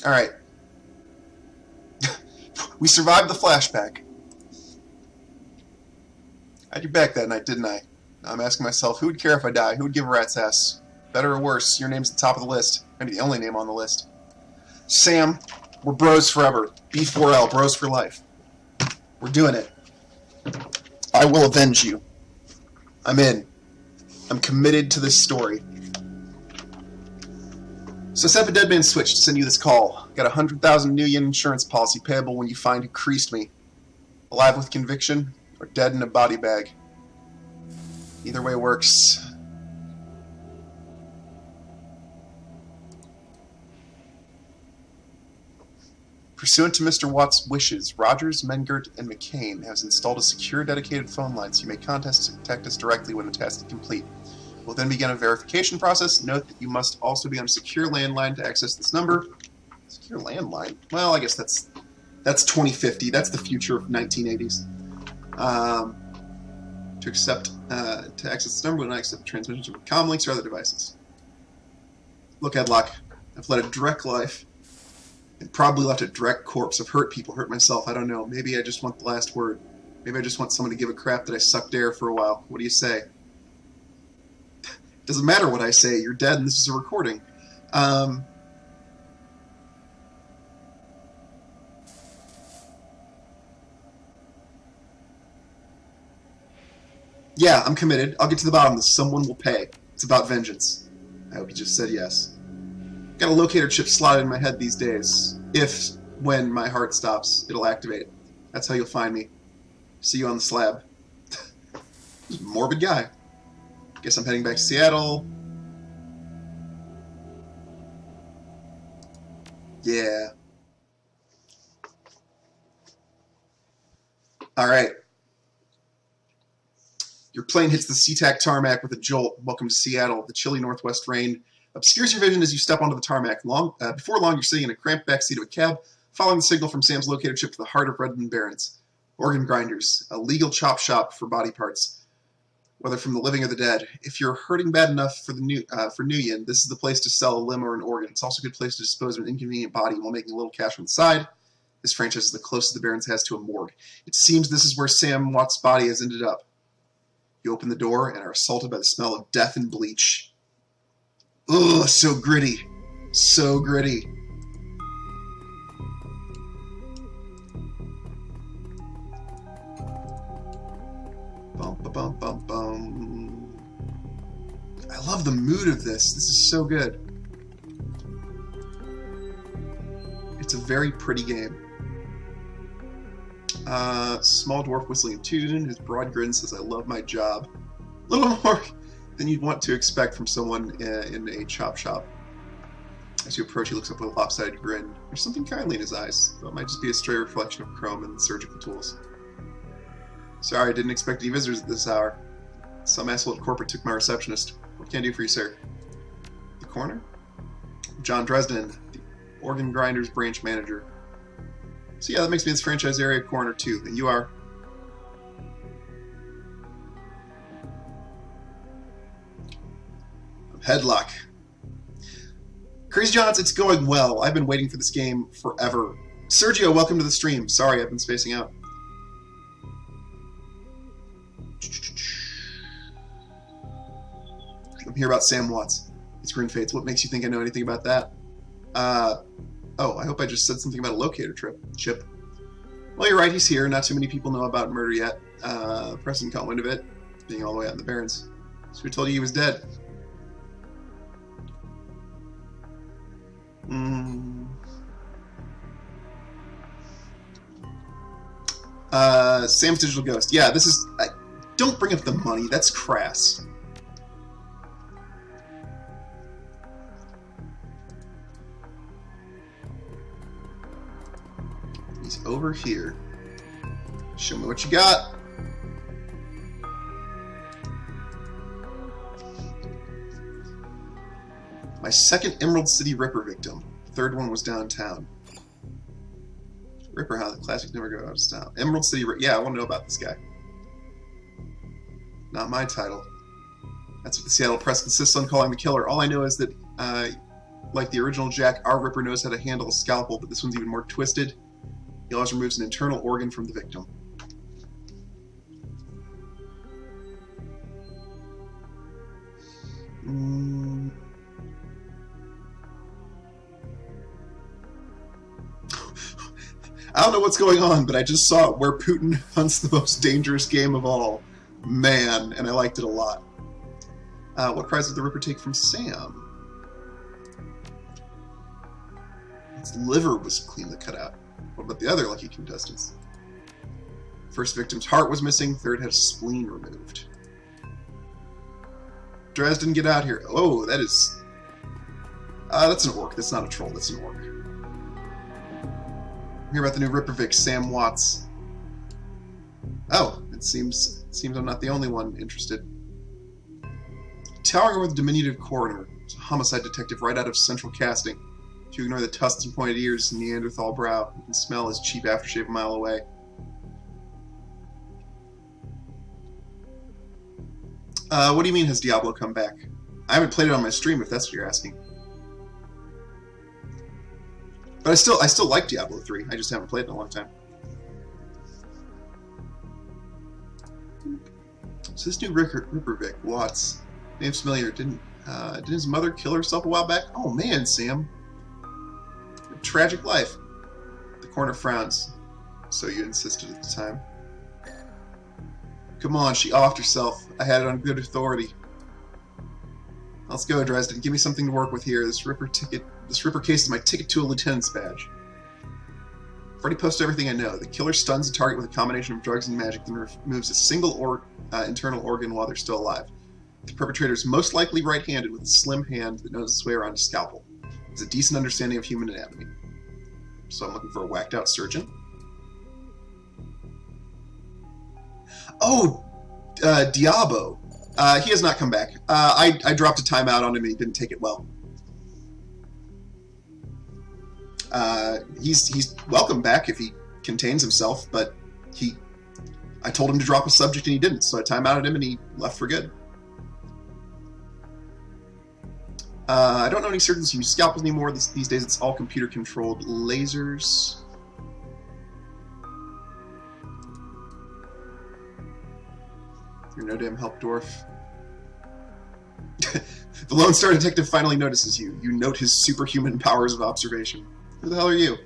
Alright. We survived the flashback. I had your back that night, didn't I? Now I'm asking myself, who would care if I die? Who would give a rat's ass? Better or worse, your name's at the top of the list. Maybe the only name on the list. Sam, we're bros forever. B4L, bros for life. We're doing it. I will avenge you. I'm in. I'm committed to this story. So set up a dead man switch to send you this call. Got a 100,000 new yen insurance policy payable when you find who creased me. Alive with conviction, or dead in a body bag. Either way works. Pursuant to Mr. Watt's wishes, Rogers, Mengert, and McCain has installed a secure, dedicated phone line so you may contact us directly when the task is complete. We'll then begin a verification process. Note that you must also be on a secure landline to access this number. Secure landline? Well, I guess that's 2050. That's the future of 1980s. To access this number, we'll not accept transmissions from comm links or other devices. Look, Edlock, I've led a direct life. And probably left a direct corpse. I've hurt people, hurt myself, I don't know. Maybe I just want the last word. Maybe I just want someone to give a crap that I sucked air for a while. What do you say? Doesn't matter what I say, you're dead and this is a recording. Yeah, I'm committed. I'll get to the bottom of this. Someone will pay. It's about vengeance. I hope you just said yes. Got a locator chip slotted in my head these days. When my heart stops, it'll activate. That's how you'll find me. See you on the slab. Morbid guy. Guess I'm heading back to Seattle. Yeah. Alright. Your plane hits the SeaTac tarmac with a jolt. Welcome to Seattle. The chilly northwest rain obscures your vision as you step onto the tarmac. Before long, you're sitting in a cramped backseat of a cab, following the signal from Sam's locator chip to the heart of Redmond Barrens. Organ grinders, a legal chop shop for body parts, whether from the living or the dead. If you're hurting bad enough for Nguyen, this is the place to sell a limb or an organ. It's also a good place to dispose of an inconvenient body while making a little cash on the side. This franchise is the closest the Barrens has to a morgue. It seems this is where Sam Watt's body has ended up. You open the door and are assaulted by the smell of death and bleach. Ugh, so gritty. So gritty. Bum, ba, bum, bum, bum. I love the mood of this. This is so good. It's a very pretty game. Small dwarf whistling a tune. His broad grin says, I love my job. A little more than you'd want to expect from someone in a chop shop. As you approach, he looks up with a lopsided grin. There's something kindly in his eyes, though it might just be a stray reflection of chrome and surgical tools. Sorry, I didn't expect any visitors at this hour. Some asshole at corporate took my receptionist. What can I do for you, sir? The corner? John Dresden, the organ grinders branch manager. So yeah, that makes me this franchise area coroner too. And you are? Headlock. Crazy Johns, it's going well. I've been waiting for this game forever. Sergio, welcome to the stream. Sorry, I've been spacing out. I'm here about Sam Watts. It's Green Fates. What makes you think I know anything about that? Oh, I hope I just said something about a locator chip. Well, you're right, he's here. Not too many people know about murder yet. Preston caught wind of it, being all the way out in the Barrens. So we told you he was dead. Sam's Digital Ghost. Yeah, this is... don't bring up the money. That's crass. He's over here. Show me what you got. My second Emerald City Ripper victim. Third one was downtown. Ripper, how the classics never go out of style. Emerald City Ripper. Yeah, I want to know about this guy. Not my title. That's what the Seattle Press insists on calling the killer. All I know is that, like the original Jack, our Ripper knows how to handle a scalpel, but this one's even more twisted. He always removes an internal organ from the victim. I don't know what's going on, but I just saw it where Putin hunts the most dangerous game of all. Man, and I liked it a lot. What prize did the Ripper take from Sam? Its liver was cleanly cut out. What about the other lucky contestants? First victim's heart was missing, third had a spleen removed. Dresden, get out here. Oh, that is... that's an orc. That's not a troll. That's an orc. Hear about the new Rippervic, Sam Watts. Oh, it seems I'm not the only one interested. Towering over the diminutive coroner, it's a homicide detective right out of central casting. If you ignore the tusks and pointed ears and Neanderthal brow, you can smell his cheap aftershave a mile away. What do you mean, has Diablo come back? I haven't played it on my stream, if that's what you're asking. But I still like Diablo 3. I just haven't played it in a long time. So this new Rippervic, Watts, name's familiar. Didn't his mother kill herself a while back? Oh man, Sam. A tragic life. The coroner frowns. So you insisted at the time. Come on, she offed herself. I had it on good authority. Let's go, Dresden. Give me something to work with here. This Ripper case is my ticket to a lieutenant's badge. I've already posted everything I know. The killer stuns the target with a combination of drugs and magic, then removes a single internal organ while they're still alive. The perpetrator is most likely right-handed with a slim hand that knows its way around a scalpel. He has a decent understanding of human anatomy. So I'm looking for a whacked-out surgeon. Oh, Diabo. He has not come back. I dropped a timeout on him and he didn't take it well. He's welcome back if he contains himself, but I told him to drop a subject and he didn't, so I timeouted him and he left for good. I don't know any surgeons who use scalpels anymore. These days it's all computer-controlled lasers. You're no damn help, dwarf. The Lone Star Detective finally notices you. You note his superhuman powers of observation. Who the hell are you?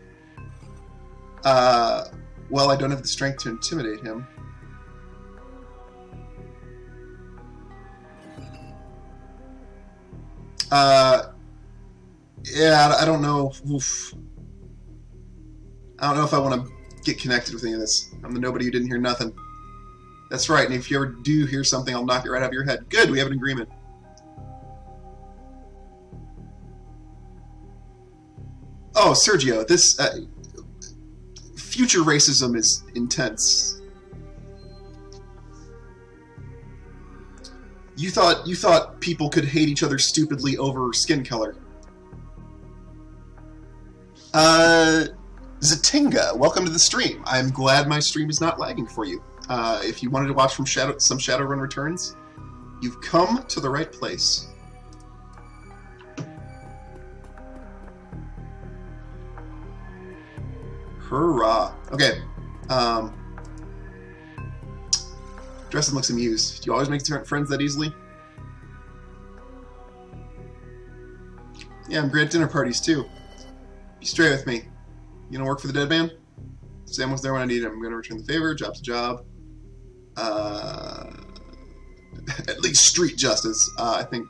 Well, I don't have the strength to intimidate him. Yeah, I don't know. Oof. I don't know if I want to get connected with any of this. I'm the nobody who didn't hear nothing. That's right, and if you ever do hear something, I'll knock it right out of your head. Good, we have an agreement. Oh, Sergio, this future racism is intense. You thought people could hate each other stupidly over skin color. Zatinga, welcome to the stream. I'm glad my stream is not lagging for you. If you wanted to watch some Shadowrun returns, you've come to the right place. Hurrah! Okay. Dresden looks amused. Do you always make friends that easily? Yeah, I'm great at dinner parties too. Be straight with me. You gonna work for the dead man? Sam was there when I needed him. I'm gonna return the favor. Job's a job. At least street justice. I think,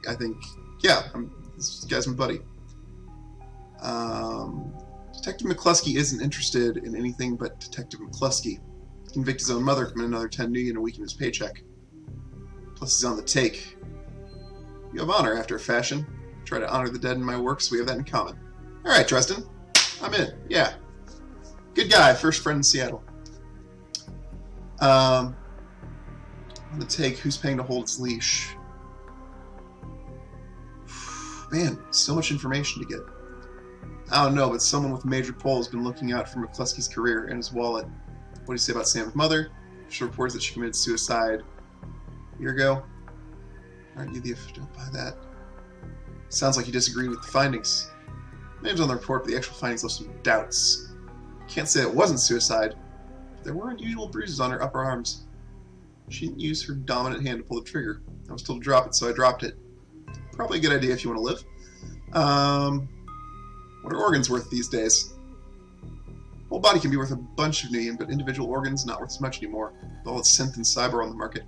yeah, this guy's my buddy. Detective McCluskey isn't interested in anything but Detective McCluskey. He convicted his own mother, committed another $10 million a week in his paycheck. Plus he's on the take. You have honor after a fashion. I try to honor the dead in my work, so we have that in common. Alright, Dresden. I'm in. Yeah. Good guy. First friend in Seattle. On the take, who's paying to hold its leash? Man, so much information to get. I don't know, but someone with a major pull has been looking out for McCluskey's career and his wallet. What do you say about Sam's mother? She reports that she committed suicide a year ago. Aren't you the official by that? Sounds like you disagreed with the findings. Name's on the report, but the actual findings left some doubts. Can't say it wasn't suicide. There were unusual bruises on her upper arms. She didn't use her dominant hand to pull the trigger. I was told to drop it, so I dropped it. Probably a good idea if you want to live. What are organs worth these days? Whole body can be worth a bunch of million, but individual organs not worth as much anymore. With all its synth and cyber on the market.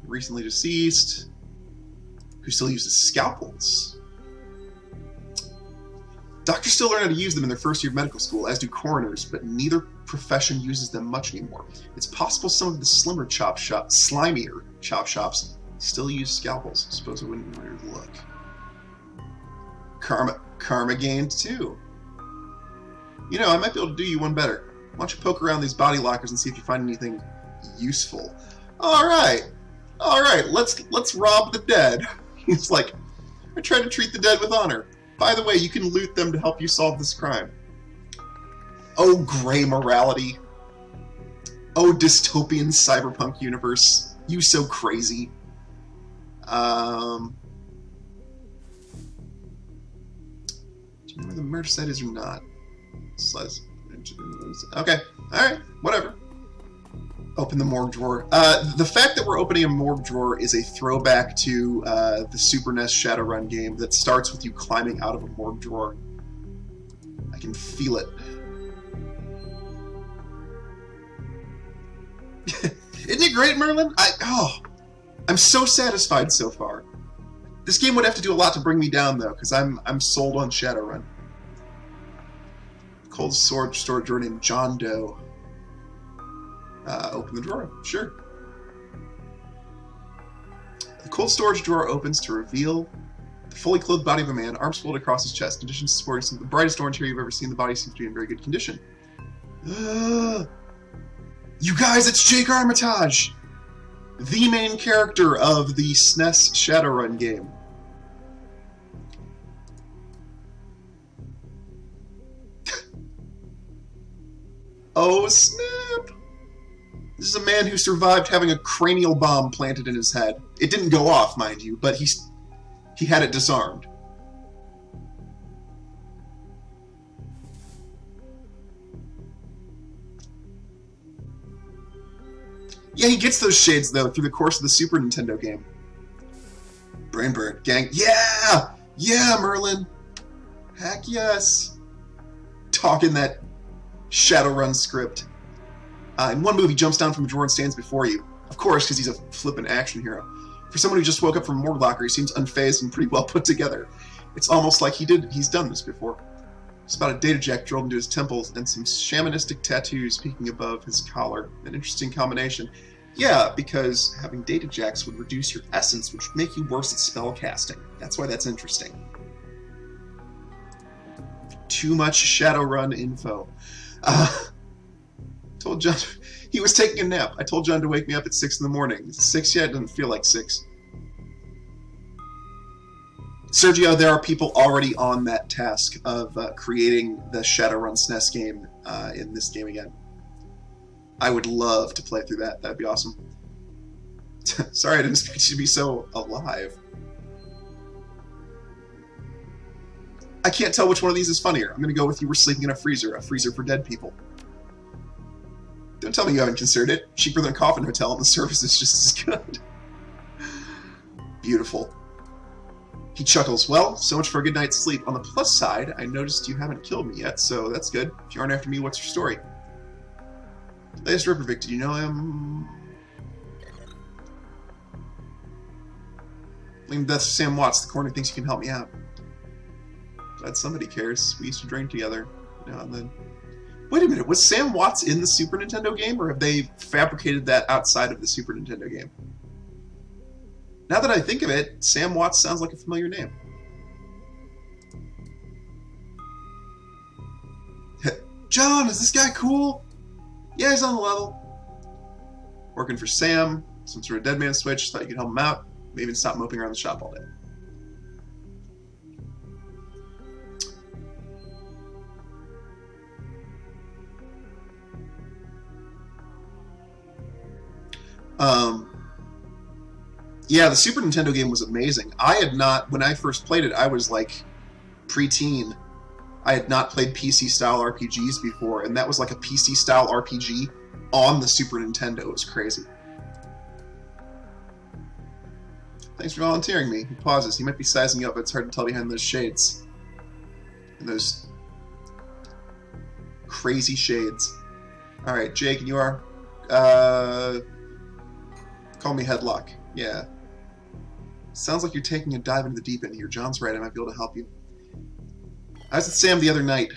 Recently deceased. Who still uses scalpels? Doctors still learn how to use them in their first year of medical school, as do coroners, but neither profession uses them much anymore. It's possible some of the slimier chop shops still use scalpels. I suppose I wouldn't want to look. Karma gained too. You know, I might be able to do you one better. Why don't you poke around these body lockers and see if you find anything useful? All right, let's rob the dead. He's like, I try to treat the dead with honor. By the way, you can loot them to help you solve this crime. Oh, gray morality. Oh, dystopian cyberpunk universe. You so crazy. Do you know where the murder site is or not? Okay, alright, whatever. Open the morgue drawer. The fact that we're opening a morgue drawer is a throwback to the Super NES Shadowrun game that starts with you climbing out of a morgue drawer. I can feel it. Isn't it great, Merlin? I'm so satisfied so far. This game would have to do a lot to bring me down, though, because I'm sold on Shadowrun. Cold storage drawer named John Doe. Open the drawer. Sure. The cold storage drawer opens to reveal the fully clothed body of a man, arms folded across his chest. In addition to sporting some of the brightest orange hair you've ever seen, the body seems to be in very good condition. You guys, it's Jake Armitage! The main character of the SNES Shadowrun game. Oh, snap! This is a man who survived having a cranial bomb planted in his head. It didn't go off, mind you, but he had it disarmed. Yeah, he gets those shades, though, through the course of the Super Nintendo game. Brain burn. Gang. Yeah! Yeah, Merlin! Heck yes! Talking that Shadowrun script. In one move, he jumps down from a drawer and stands before you. Of course, because he's a flippant action hero. For someone who just woke up from a morgue locker, he seems unfazed and pretty well put together. It's almost like he's done this before. It's about a data jack drilled into his temples and some shamanistic tattoos peeking above his collar. An interesting combination. Yeah, because having data jacks would reduce your essence, which would make you worse at spell casting. That's why that's interesting. Too much Shadowrun info. Told John he was taking a nap. I told John to wake me up at 6 in the morning. Is it 6 yet? It doesn't feel like 6. Sergio, there are people already on that task of creating the Shadowrun SNES game in this game again. I would love to play through that. That'd be awesome. Sorry, I didn't expect you to be so alive. I can't tell which one of these is funnier. I'm going to go with you were sleeping in a freezer for dead people. Don't tell me you haven't considered it. Cheaper than a coffin hotel, and the service is just as good. Beautiful. He chuckles. Well, so much for a good night's sleep. On the plus side, I noticed you haven't killed me yet, so that's good. If you aren't after me, what's your story? Latest Rippervic, do you know him? Liam Death Sam Watts. The corner thinks you can help me out. Glad somebody cares. We used to drink together now and then. Wait a minute, was Sam Watts in the Super Nintendo game, or have they fabricated that outside of the Super Nintendo game? Now that I think of it, Sam Watts sounds like a familiar name. John, is this guy cool? Yeah, he's on the level. Working for Sam, some sort of dead man switch, thought you could help him out. Maybe even stop moping around the shop all day. Yeah, the Super Nintendo game was amazing. I had not, when I first played it, I was like preteen. I had not played PC-style RPGs before, and that was like a PC-style RPG on the Super Nintendo. It was crazy. Thanks for volunteering me. He pauses. He might be sizing you up, but it's hard to tell behind those shades. And those crazy shades. Alright, Jake, and you are? Call me Headlock. Yeah. Sounds like you're taking a dive into the deep end here. John's right. I might be able to help you. I was with Sam the other night.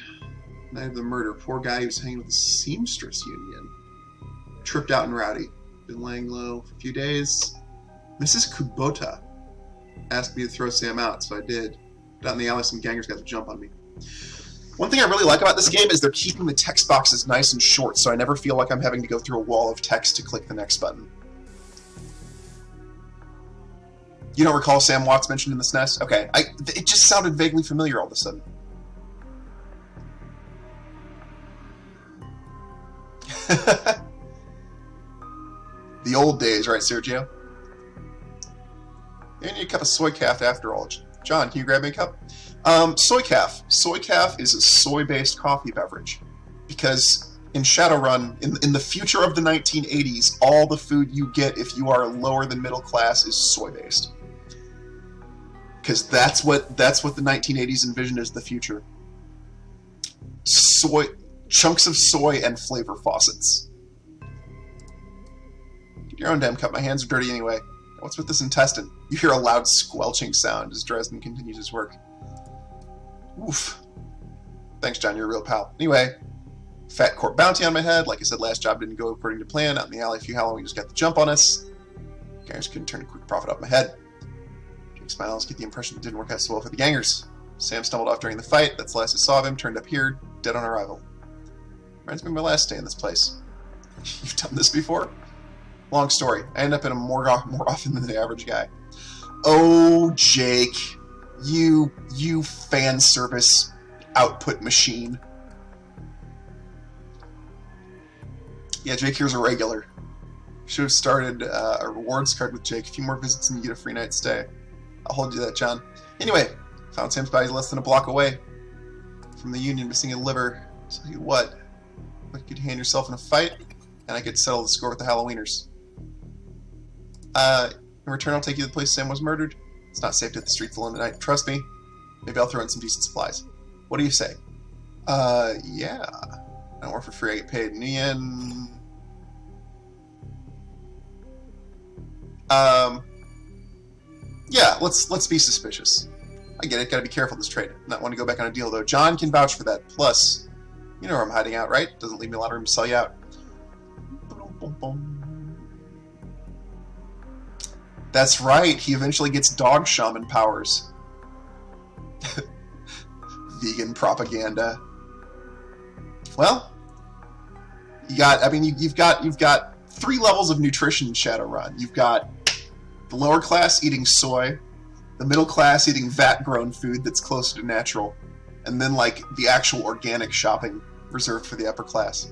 Night of the murder. Poor guy who was hanging with the seamstress union. Tripped out and rowdy. Been laying low for a few days. Mrs. Kubota asked me to throw Sam out, so I did. Down in the alley, some gangers got the jump on me. One thing I really like about this game is they're keeping the text boxes nice and short, so I never feel like I'm having to go through a wall of text to click the next button. You don't recall Sam Watts mentioned in the SNES? Okay, it just sounded vaguely familiar all of a sudden. The old days, right, Sergio? You need a cup of soy calf after all. John, can you grab me a cup? Soy calf. Soy calf is a soy-based coffee beverage. Because in Shadowrun, in the future of the 1980s, all the food you get if you are lower than middle class is soy-based. Because that's what the 1980s envisioned as the future. Chunks of soy and flavor faucets. Get your own damn cup. My hands are dirty anyway. What's with this intestine? You hear a loud squelching sound as Dresden continues his work. Oof. Thanks, John. You're a real pal. Anyway, fat court bounty on my head. Like I said, last job didn't go according to plan. Out in the alley, a few Halloween just got the jump on us. Gangers couldn't turn a quick profit off my head. Jake smiles, get the impression it didn't work out so well for the gangers. Sam stumbled off during the fight. That's the last I saw of him. Turned up here, dead on arrival. Reminds me of my last stay in this place. You've done this before? Long story. I end up in a morgue more often than the average guy. Oh, Jake. You fan service output machine. Yeah, Jake here's a regular. Should have started a rewards card with Jake. A few more visits and you get a free night stay. I'll hold you that, John. Anyway, found Sam's body less than a block away from the Union, missing a liver. Tell you what, you could hand yourself in a fight, and I could settle the score with the Halloweeners. In return, I'll take you to the place Sam was murdered. It's not safe to hit the streets alone tonight. Trust me. Maybe I'll throw in some decent supplies. What do you say? Yeah. I don't work for free. I get paid. Yen. Yeah, let's be suspicious. I get it. Gotta be careful this trade. Not want to go back on a deal, though. John can vouch for that. Plus, you know where I'm hiding out, right? Doesn't leave me a lot of room to sell you out. That's right. He eventually gets dog shaman powers. Vegan propaganda. Well, you've got 3 levels of nutrition in Shadowrun. You've got the lower class eating soy, the middle class eating vat-grown food that's closer to natural, and then like the actual organic shopping reserved for the upper class.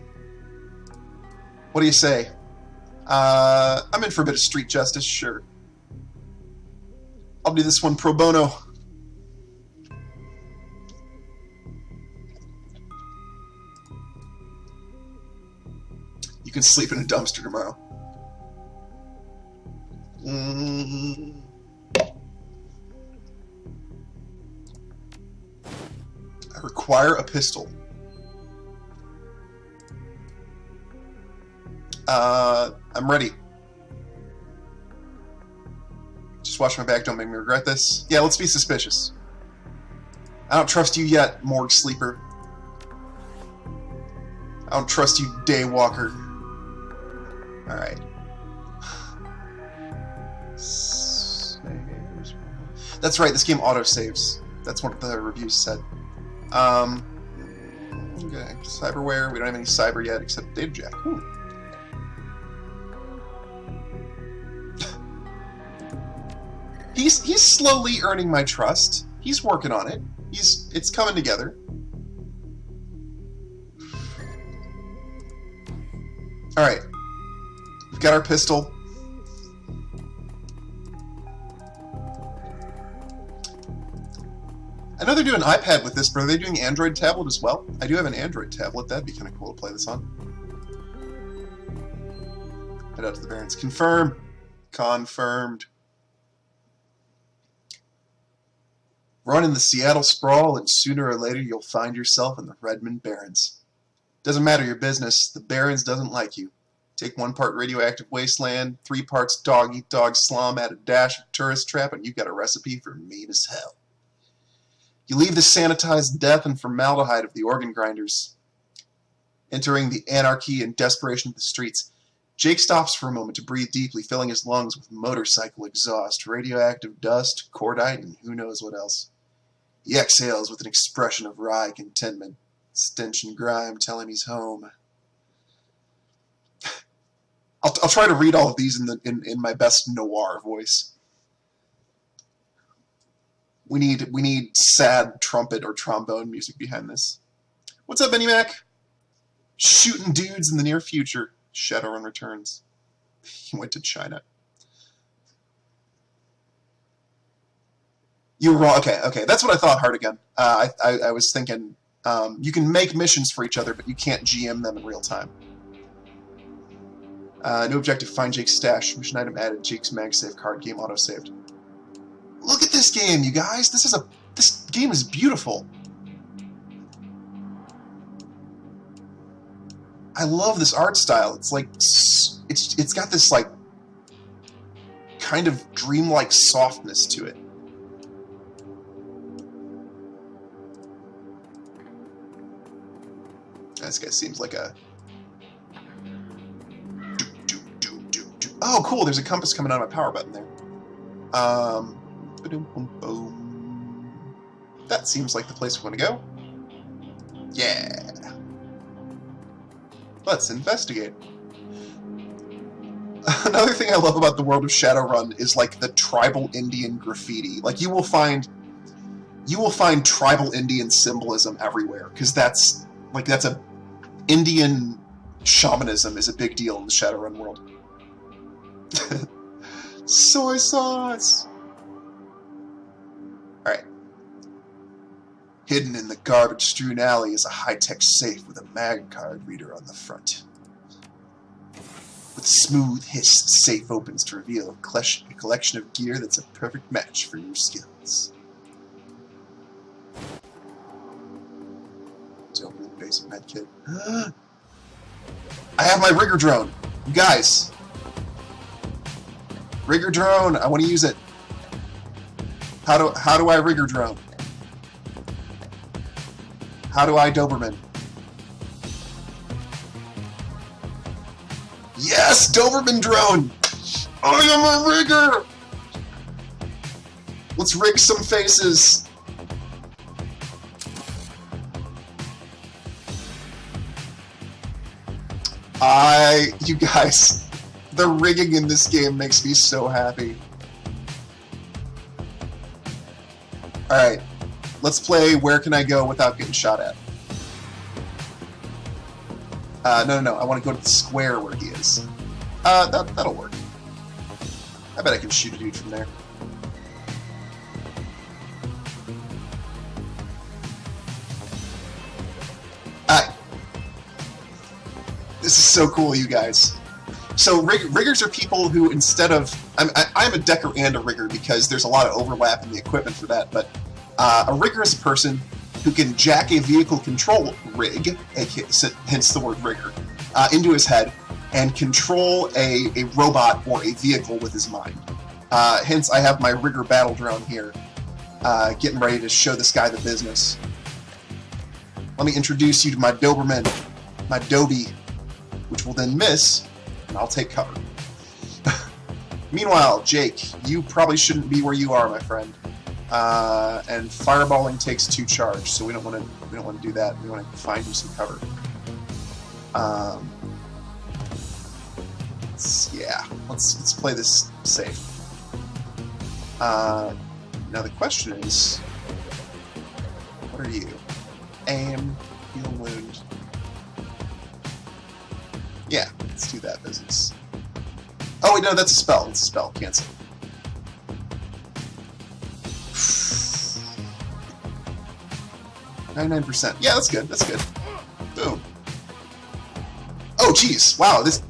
What do you say? I'm in for a bit of street justice, sure. I'll do this one pro bono. You can sleep in a dumpster tomorrow. I require a pistol. I'm ready. Just watch my back, don't make me regret this. Yeah, let's be suspicious. I don't trust you yet, morgue sleeper. I don't trust you, daywalker. Alright. That's right, this game autosaves. That's what the reviews said. Okay, cyberware. We don't have any cyber yet, except data jack. He's slowly earning my trust. He's working on it. It's coming together. Alright. We've got our pistol. I know they're doing iPad with this, but are they doing Android tablet as well? I do have an Android tablet. That'd be kind of cool to play this on. Head out to the Barrens. Confirm. Confirmed. Run in the Seattle sprawl, and sooner or later you'll find yourself in the Redmond Barrens. Doesn't matter your business, the Barrens doesn't like you. Take 1 part radioactive wasteland, 3 parts dog-eat-dog slum, add a dash of tourist trap, and you've got a recipe for mean as hell. You leave the sanitized death and formaldehyde of the organ grinders, entering the anarchy and desperation of the streets. Jake stops for a moment to breathe deeply, filling his lungs with motorcycle exhaust, radioactive dust, cordite, and who knows what else. He exhales with an expression of wry contentment. Stench and grime tell him he's home. I'll try to read all of these in my best noir voice. We need sad trumpet or trombone music behind this. What's up, Benny Mac? Shooting dudes in the near future. Shadowrun returns. He went to China. You were wrong. Okay. That's what I thought, Hardigan. I was thinking you can make missions for each other, but you can't GM them in real time. New objective, find Jake's stash. Mission item added, Jake's MagSafe card, game auto-saved. Look at this game, you guys! This game is beautiful. I love this art style. It's like, it's got this, like, kind of dreamlike softness to it. This guy seems like a... Oh, cool, there's a compass coming out of my power button there. That seems like the place we want to go. Yeah. Let's investigate. Another thing I love about the world of Shadowrun is like the tribal Indian graffiti. Like you will find tribal Indian symbolism everywhere because that's a Indian shamanism is a big deal in the Shadowrun world. Soy sauce. All right. Hidden in the garbage-strewn alley is a high-tech safe with a mag card reader on the front. With a smooth hiss, the safe opens to reveal a collection of gear that's a perfect match for your skills. Let's open the basic med kit. I have my rigger drone. You guys. Rigger drone. I want to use it. How do I rigger drone? How do I Doberman? Yes, Doberman drone. I am a rigger. Let's rig some faces. You guys, the rigging in this game makes me so happy. Alright, let's play Where Can I Go Without Getting Shot At? No, I want to go to the square where he is. That'll work. I bet I can shoot a dude from there. This is so cool, you guys. So riggers are people who, instead of... I'm a decker and a rigger because there's a lot of overlap in the equipment for that, but a rigger is a person who can jack a vehicle control rig, hence the word rigger, into his head and control a robot or a vehicle with his mind. Hence, I have my rigger battle drone here, getting ready to show this guy the business. Let me introduce you to my Doberman, my Dobie, which will then miss, and I'll take cover. Meanwhile, Jake, you probably shouldn't be where you are, my friend. And fireballing takes 2 charge, so we don't want to do that. We want to find you some cover. Let's play this safe. Now the question is, what are you? Aim, heal wound. Yeah, let's do that business. Oh wait, no, that's a spell. It's a spell. Cancel. 99%. Yeah, that's good. That's good. Boom. Oh, jeez. Wow, this...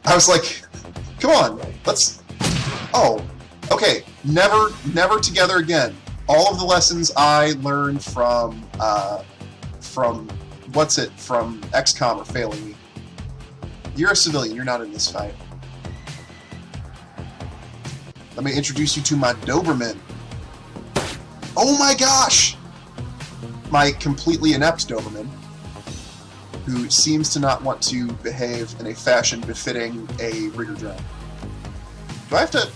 I was like, come on, let's... Oh, okay. Never together again. All of the lessons I learned from what's it? From XCOM are failing me. You're a civilian. You're not in this fight. Let me introduce you to my Doberman. Oh my gosh! My completely inept Doberman, who seems to not want to behave in a fashion befitting a rigger drone. Do I have to...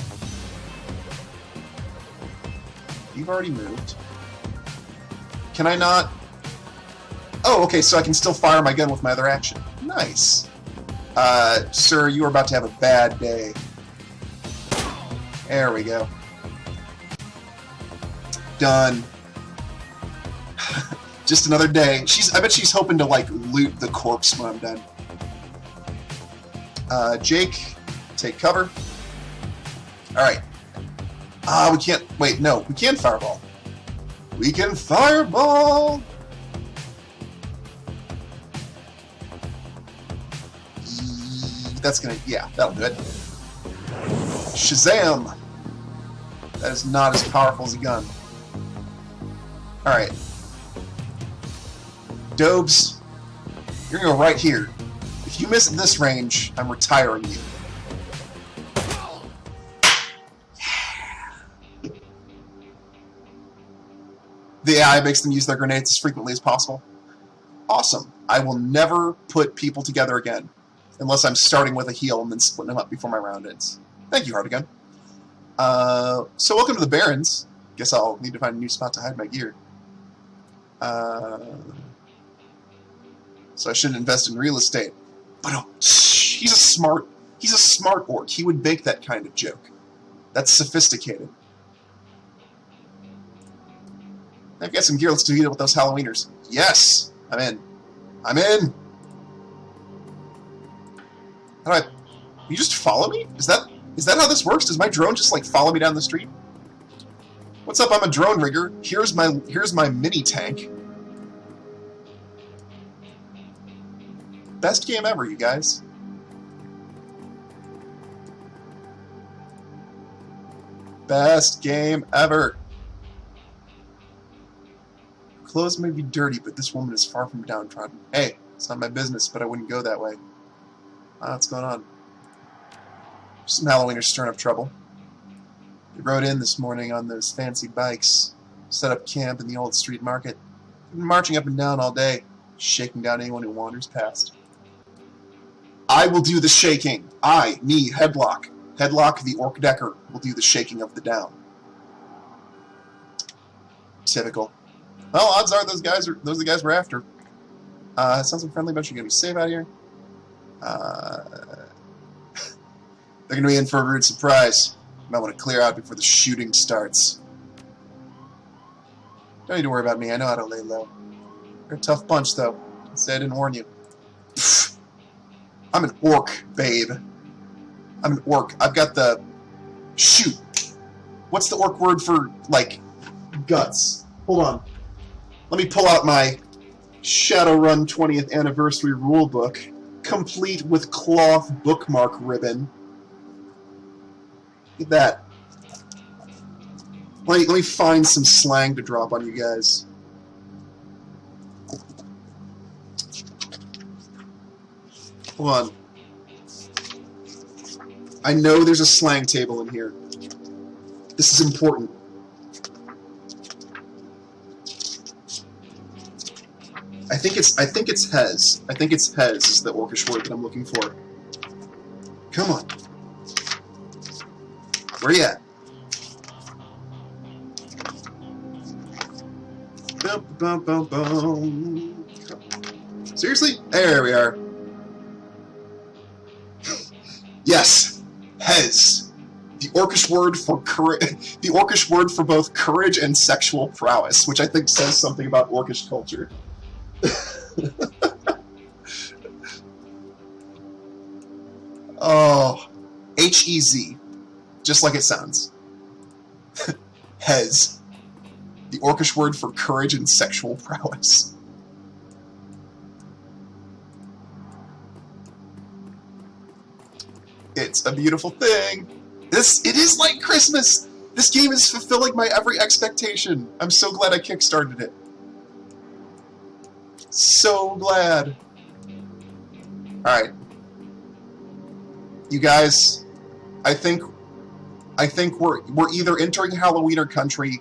You've already moved. Can I not... Oh, okay, so I can still fire my gun with my other action. Nice. Sir, you are about to have a bad day. There we go. Done. Just another day. I bet she's hoping to, like, loot the corpse when I'm done. Jake, take cover. Alright. We can't... Wait, no. We can fireball. We can fireball! That's gonna... Yeah, that'll do it. Shazam! That is not as powerful as a gun. Alright. Dobes, you're gonna go right here. If you miss at this range, I'm retiring you. The AI makes them use their grenades as frequently as possible. Awesome. I will never put people together again. Unless I'm starting with a heal and then splitting them up before my round ends. Thank you, Hardigan. So welcome to the Barrens. Guess I'll need to find a new spot to hide my gear. So I shouldn't invest in real estate. But oh, he's a smart orc. He would make that kind of joke. That's sophisticated. I've got some gear. Let's do it with those Halloweeners. Yes! I'm in. I'm in! How do I... You just follow me? Is that how this works? Does my drone just, like, follow me down the street? What's up? I'm a drone rigger. Here's my mini tank. Best game ever, you guys. Best game ever. Clothes may be dirty, but this woman is far from downtrodden. Hey, it's not my business, but I wouldn't go that way. What's going on? Some Halloweeners stirring up trouble. They rode in this morning on those fancy bikes, set up camp in the old street market. They've been marching up and down all day, shaking down anyone who wanders past. I will do the shaking. Me, Headlock. Headlock the Orc Decker will do the shaking of the down. Typical. Well, odds are those are the guys we're after. Sounds like a friendly bunch. You're gonna be safe out here. They're gonna be in for a rude surprise. You might want to clear out before the shooting starts. Don't need to worry about me. I know how to lay low. You're a tough bunch, though. Say I didn't warn you. Pfft. I'm an orc, babe. I'm an orc. I've got the... Shoot. What's the orc word for, like, guts? Hold on. Let me pull out my Shadowrun 20th Anniversary Rulebook, complete with cloth bookmark ribbon. Look at that. Let me find some slang to drop on you guys. Hold on. I know there's a slang table in here. This is important. I think it's hes. I think it's hes is the orcish word that I'm looking for. Come on. Where you at? Bum, bum, bum, bum. Seriously? There we are. Yes, hes. The orcish word for the orcish word for both courage and sexual prowess, which I think says something about orcish culture. Oh, H-E-Z, just like it sounds. Hes. The Orcish word for courage and sexual prowess. It's a beautiful thing. It is like Christmas. This game is fulfilling my every expectation. I'm so glad I kickstarted it. So glad. Alright. You guys, I think we're either entering Halloweener country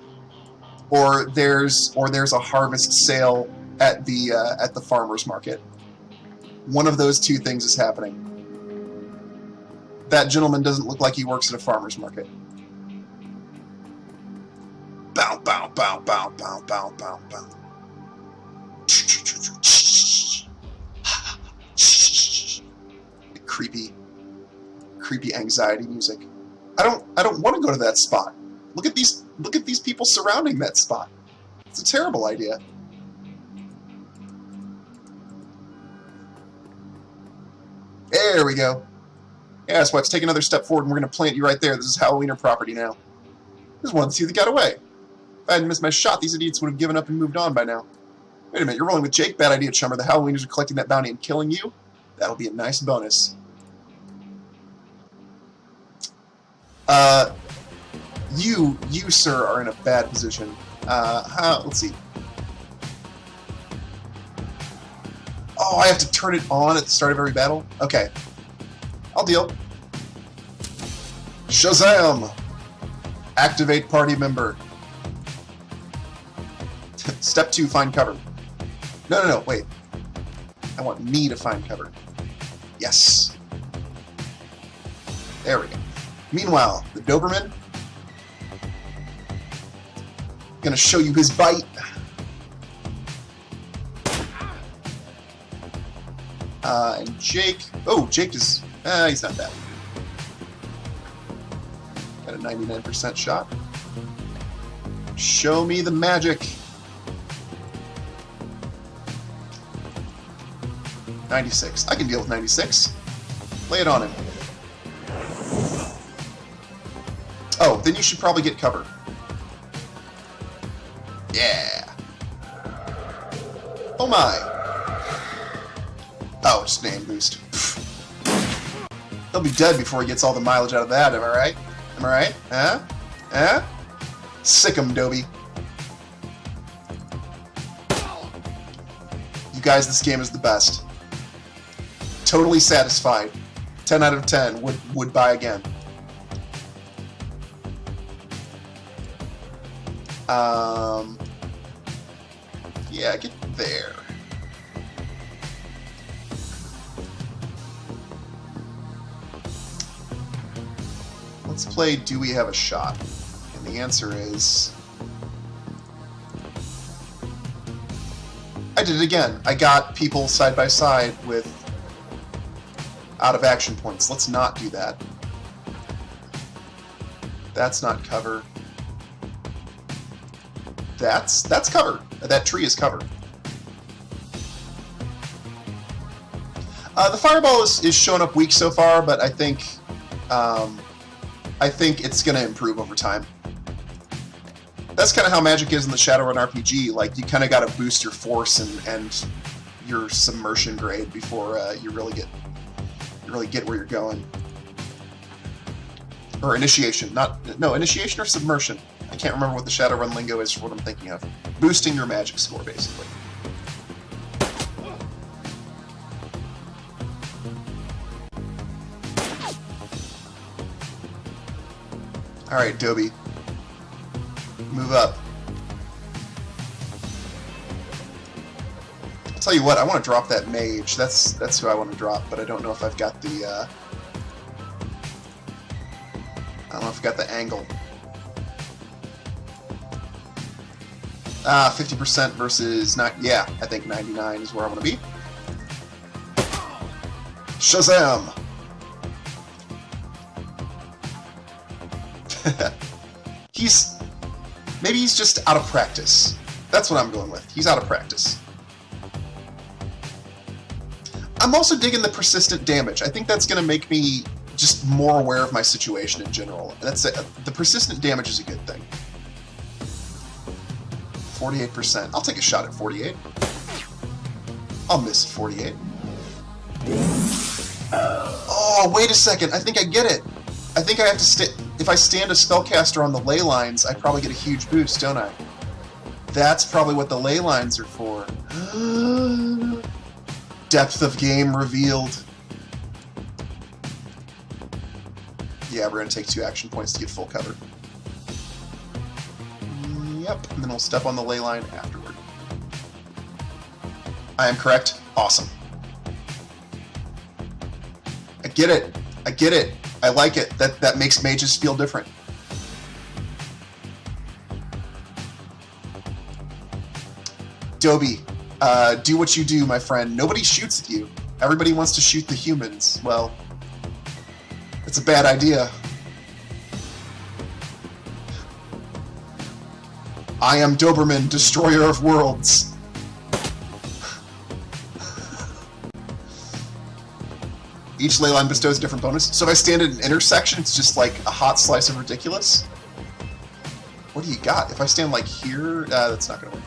or there's a harvest sale at the farmer's market. One of those two things is happening. That gentleman doesn't look like he works at a farmer's market. Bow, bow, bow, bow, bow, bow, bow, bow. Creepy anxiety music. I don't want to go to that spot. Look at these people surrounding that spot. It's a terrible idea. There we go. Yeah, that's why let's take another step forward and we're going to plant you right there. This is Halloweener property now. There's one of the two that got away. If I hadn't missed my shot, these idiots would have given up and moved on by now. Wait a minute, you're rolling with Jake? Bad idea, chummer. The Halloweeners are collecting that bounty and killing you? That'll be a nice bonus. You, sir, are in a bad position. Let's see. Oh, I have to turn it on at the start of every battle? Okay. I'll deal. Shazam! Activate party member. Step 2, find cover. No, wait. I want me to find cover. Yes. There we go. Meanwhile, the Doberman gonna show you his bite. And Jake. Oh, Jake is. He's not bad. Got a 99% shot. Show me the magic. 96. I can deal with 96. Lay it on him. Oh, then you should probably get cover. Yeah. Oh my. Oh, just an aim boost. He'll be dead before he gets all the mileage out of that, am I right? Am I right? Huh? Huh? Sick 'em, Dobie. You guys, this game is the best. Totally satisfied. 10 out of 10. Would buy again. Yeah, get there. Let's play Do We Have a Shot? And the answer is... I did it again. I got people side by side with out of action points. Let's not do that. That's not cover. That's cover. That tree is cover. The fireball is showing up weak so far, but I think it's going to improve over time. That's kind of how Magic is in the Shadowrun RPG. Like, you kind of got to boost your force and your submersion grade before you really get where you're going. Or initiation, initiation or submersion. I can't remember what the Shadowrun lingo is for what I'm thinking of. Boosting your magic score, basically. Alright, Dobie. Move up. I'll tell you what, I want to drop that mage. That's who I want to drop, but I don't know if I've got the I don't know if I've got the angle. 50% versus not. Yeah, I think 99 is where I want to be. Shazam! Maybe he's just out of practice. That's what I'm going with. He's out of practice. I'm also digging the persistent damage. I think that's going to make me just more aware of my situation in general. And that's it. The persistent damage is a good thing. 48%. I'll take a shot at 48. I'll miss 48. Oh, wait a second. I think I get it. I think I have to if I stand a spellcaster on the ley lines, I probably get a huge boost, don't I? That's probably what the ley lines are for. Depth of game revealed. Yeah, we're going to take 2 action points to get full cover. Yep, and then we'll step on the ley line afterward. I am correct. Awesome. I get it. I get it. I like it. That makes mages feel different. Dobie, do what you do, my friend. Nobody shoots at you. Everybody wants to shoot the humans. Well, it's a bad idea. I am Doberman, destroyer of worlds. Each ley line bestows a different bonus. So if I stand at an intersection, it's just like a hot slice of ridiculous. What do you got? If I stand like here, that's not going to work.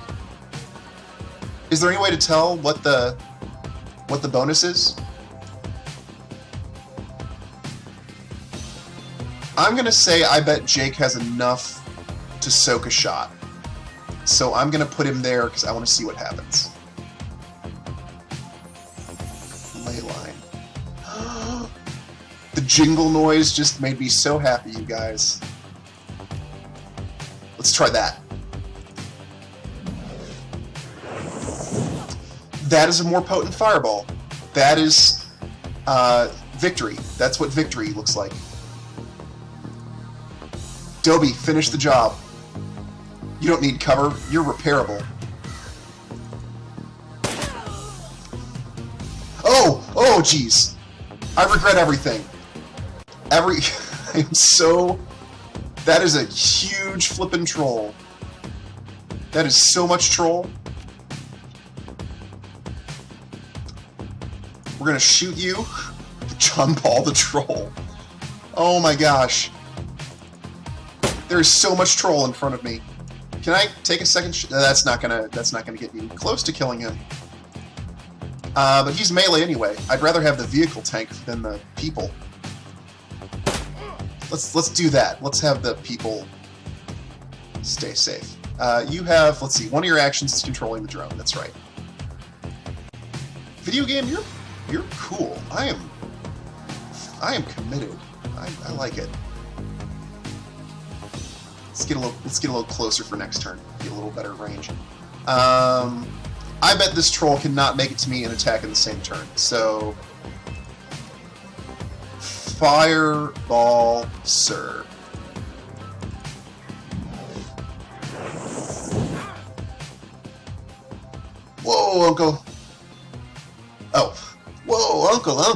Is there any way to tell what the bonus is? I'm going to say I bet Jake has enough to soak a shot. So I'm going to put him there because I want to see what happens. Ley line. The jingle noise just made me so happy, you guys. Let's try that. That is a more potent fireball. That is victory. That's what victory looks like. Dobie, finish the job. You don't need cover. You're repairable. Oh, jeez. I regret everything. I am so... That is a huge flippin' troll. That is so much troll. We're gonna shoot you. John Paul the troll. Oh my gosh. There is so much troll in front of me. Can I take a second? That's not gonna get me close to killing him. But he's melee anyway. I'd rather have the vehicle tank than the people. Let's do that. Let's have the people stay safe. You have, let's see, one of your actions is controlling the drone. That's right. Video game, you're cool. I am committed. I like it. Let's get a little closer for next turn. Get a little better range. I bet this troll cannot make it to me and attack in the same turn. So, fireball, sir. Whoa, Uncle. Oh, whoa, Uncle. I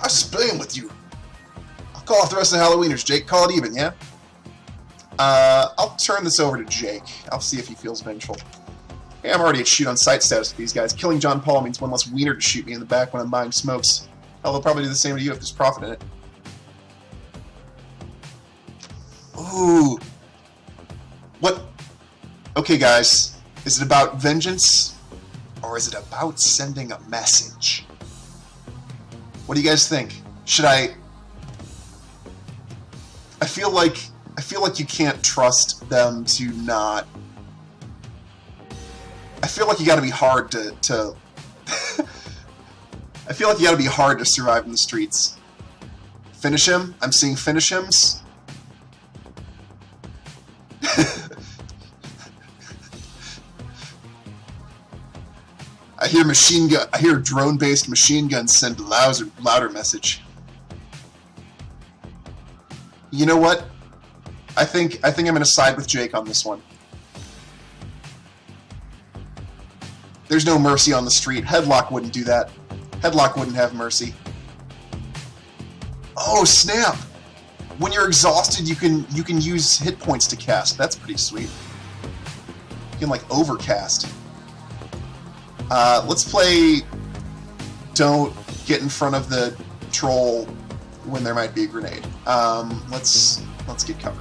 was just playing with you. I'll call off the rest of the Halloweeners, Jake. Call it even, yeah? I'll turn this over to Jake. I'll see if he feels vengeful. Hey, I'm already at shoot on sight status with these guys. Killing John Paul means one less wiener to shoot me in the back when I'm buying smokes. Hell, they'll probably do the same to you if there's profit in it. Ooh. What? Okay, guys. Is it about vengeance? Or is it about sending a message? What do you guys think? Should I feel like you can't trust them to not... I feel like you gotta be hard to I feel like you gotta be hard to survive in the streets. Finish him? I'm seeing finish hims. I hear drone-based machine guns send a louder message. You know what? I think I'm gonna side with Jake on this one. There's no mercy on the street. Headlock wouldn't do that. Headlock wouldn't have mercy. Oh, snap! When you're exhausted, you can use hit points to cast. That's pretty sweet. You can, like, overcast. Let's play don't get in front of the troll when there might be a grenade. Let's get cover.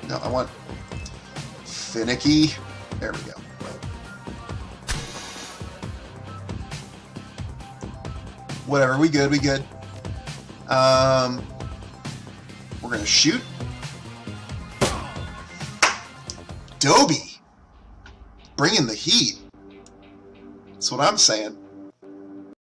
No, I want... finicky. There we go. Whatever, we good, we good. We're gonna shoot. Dobie! Bringing the heat. That's what I'm saying.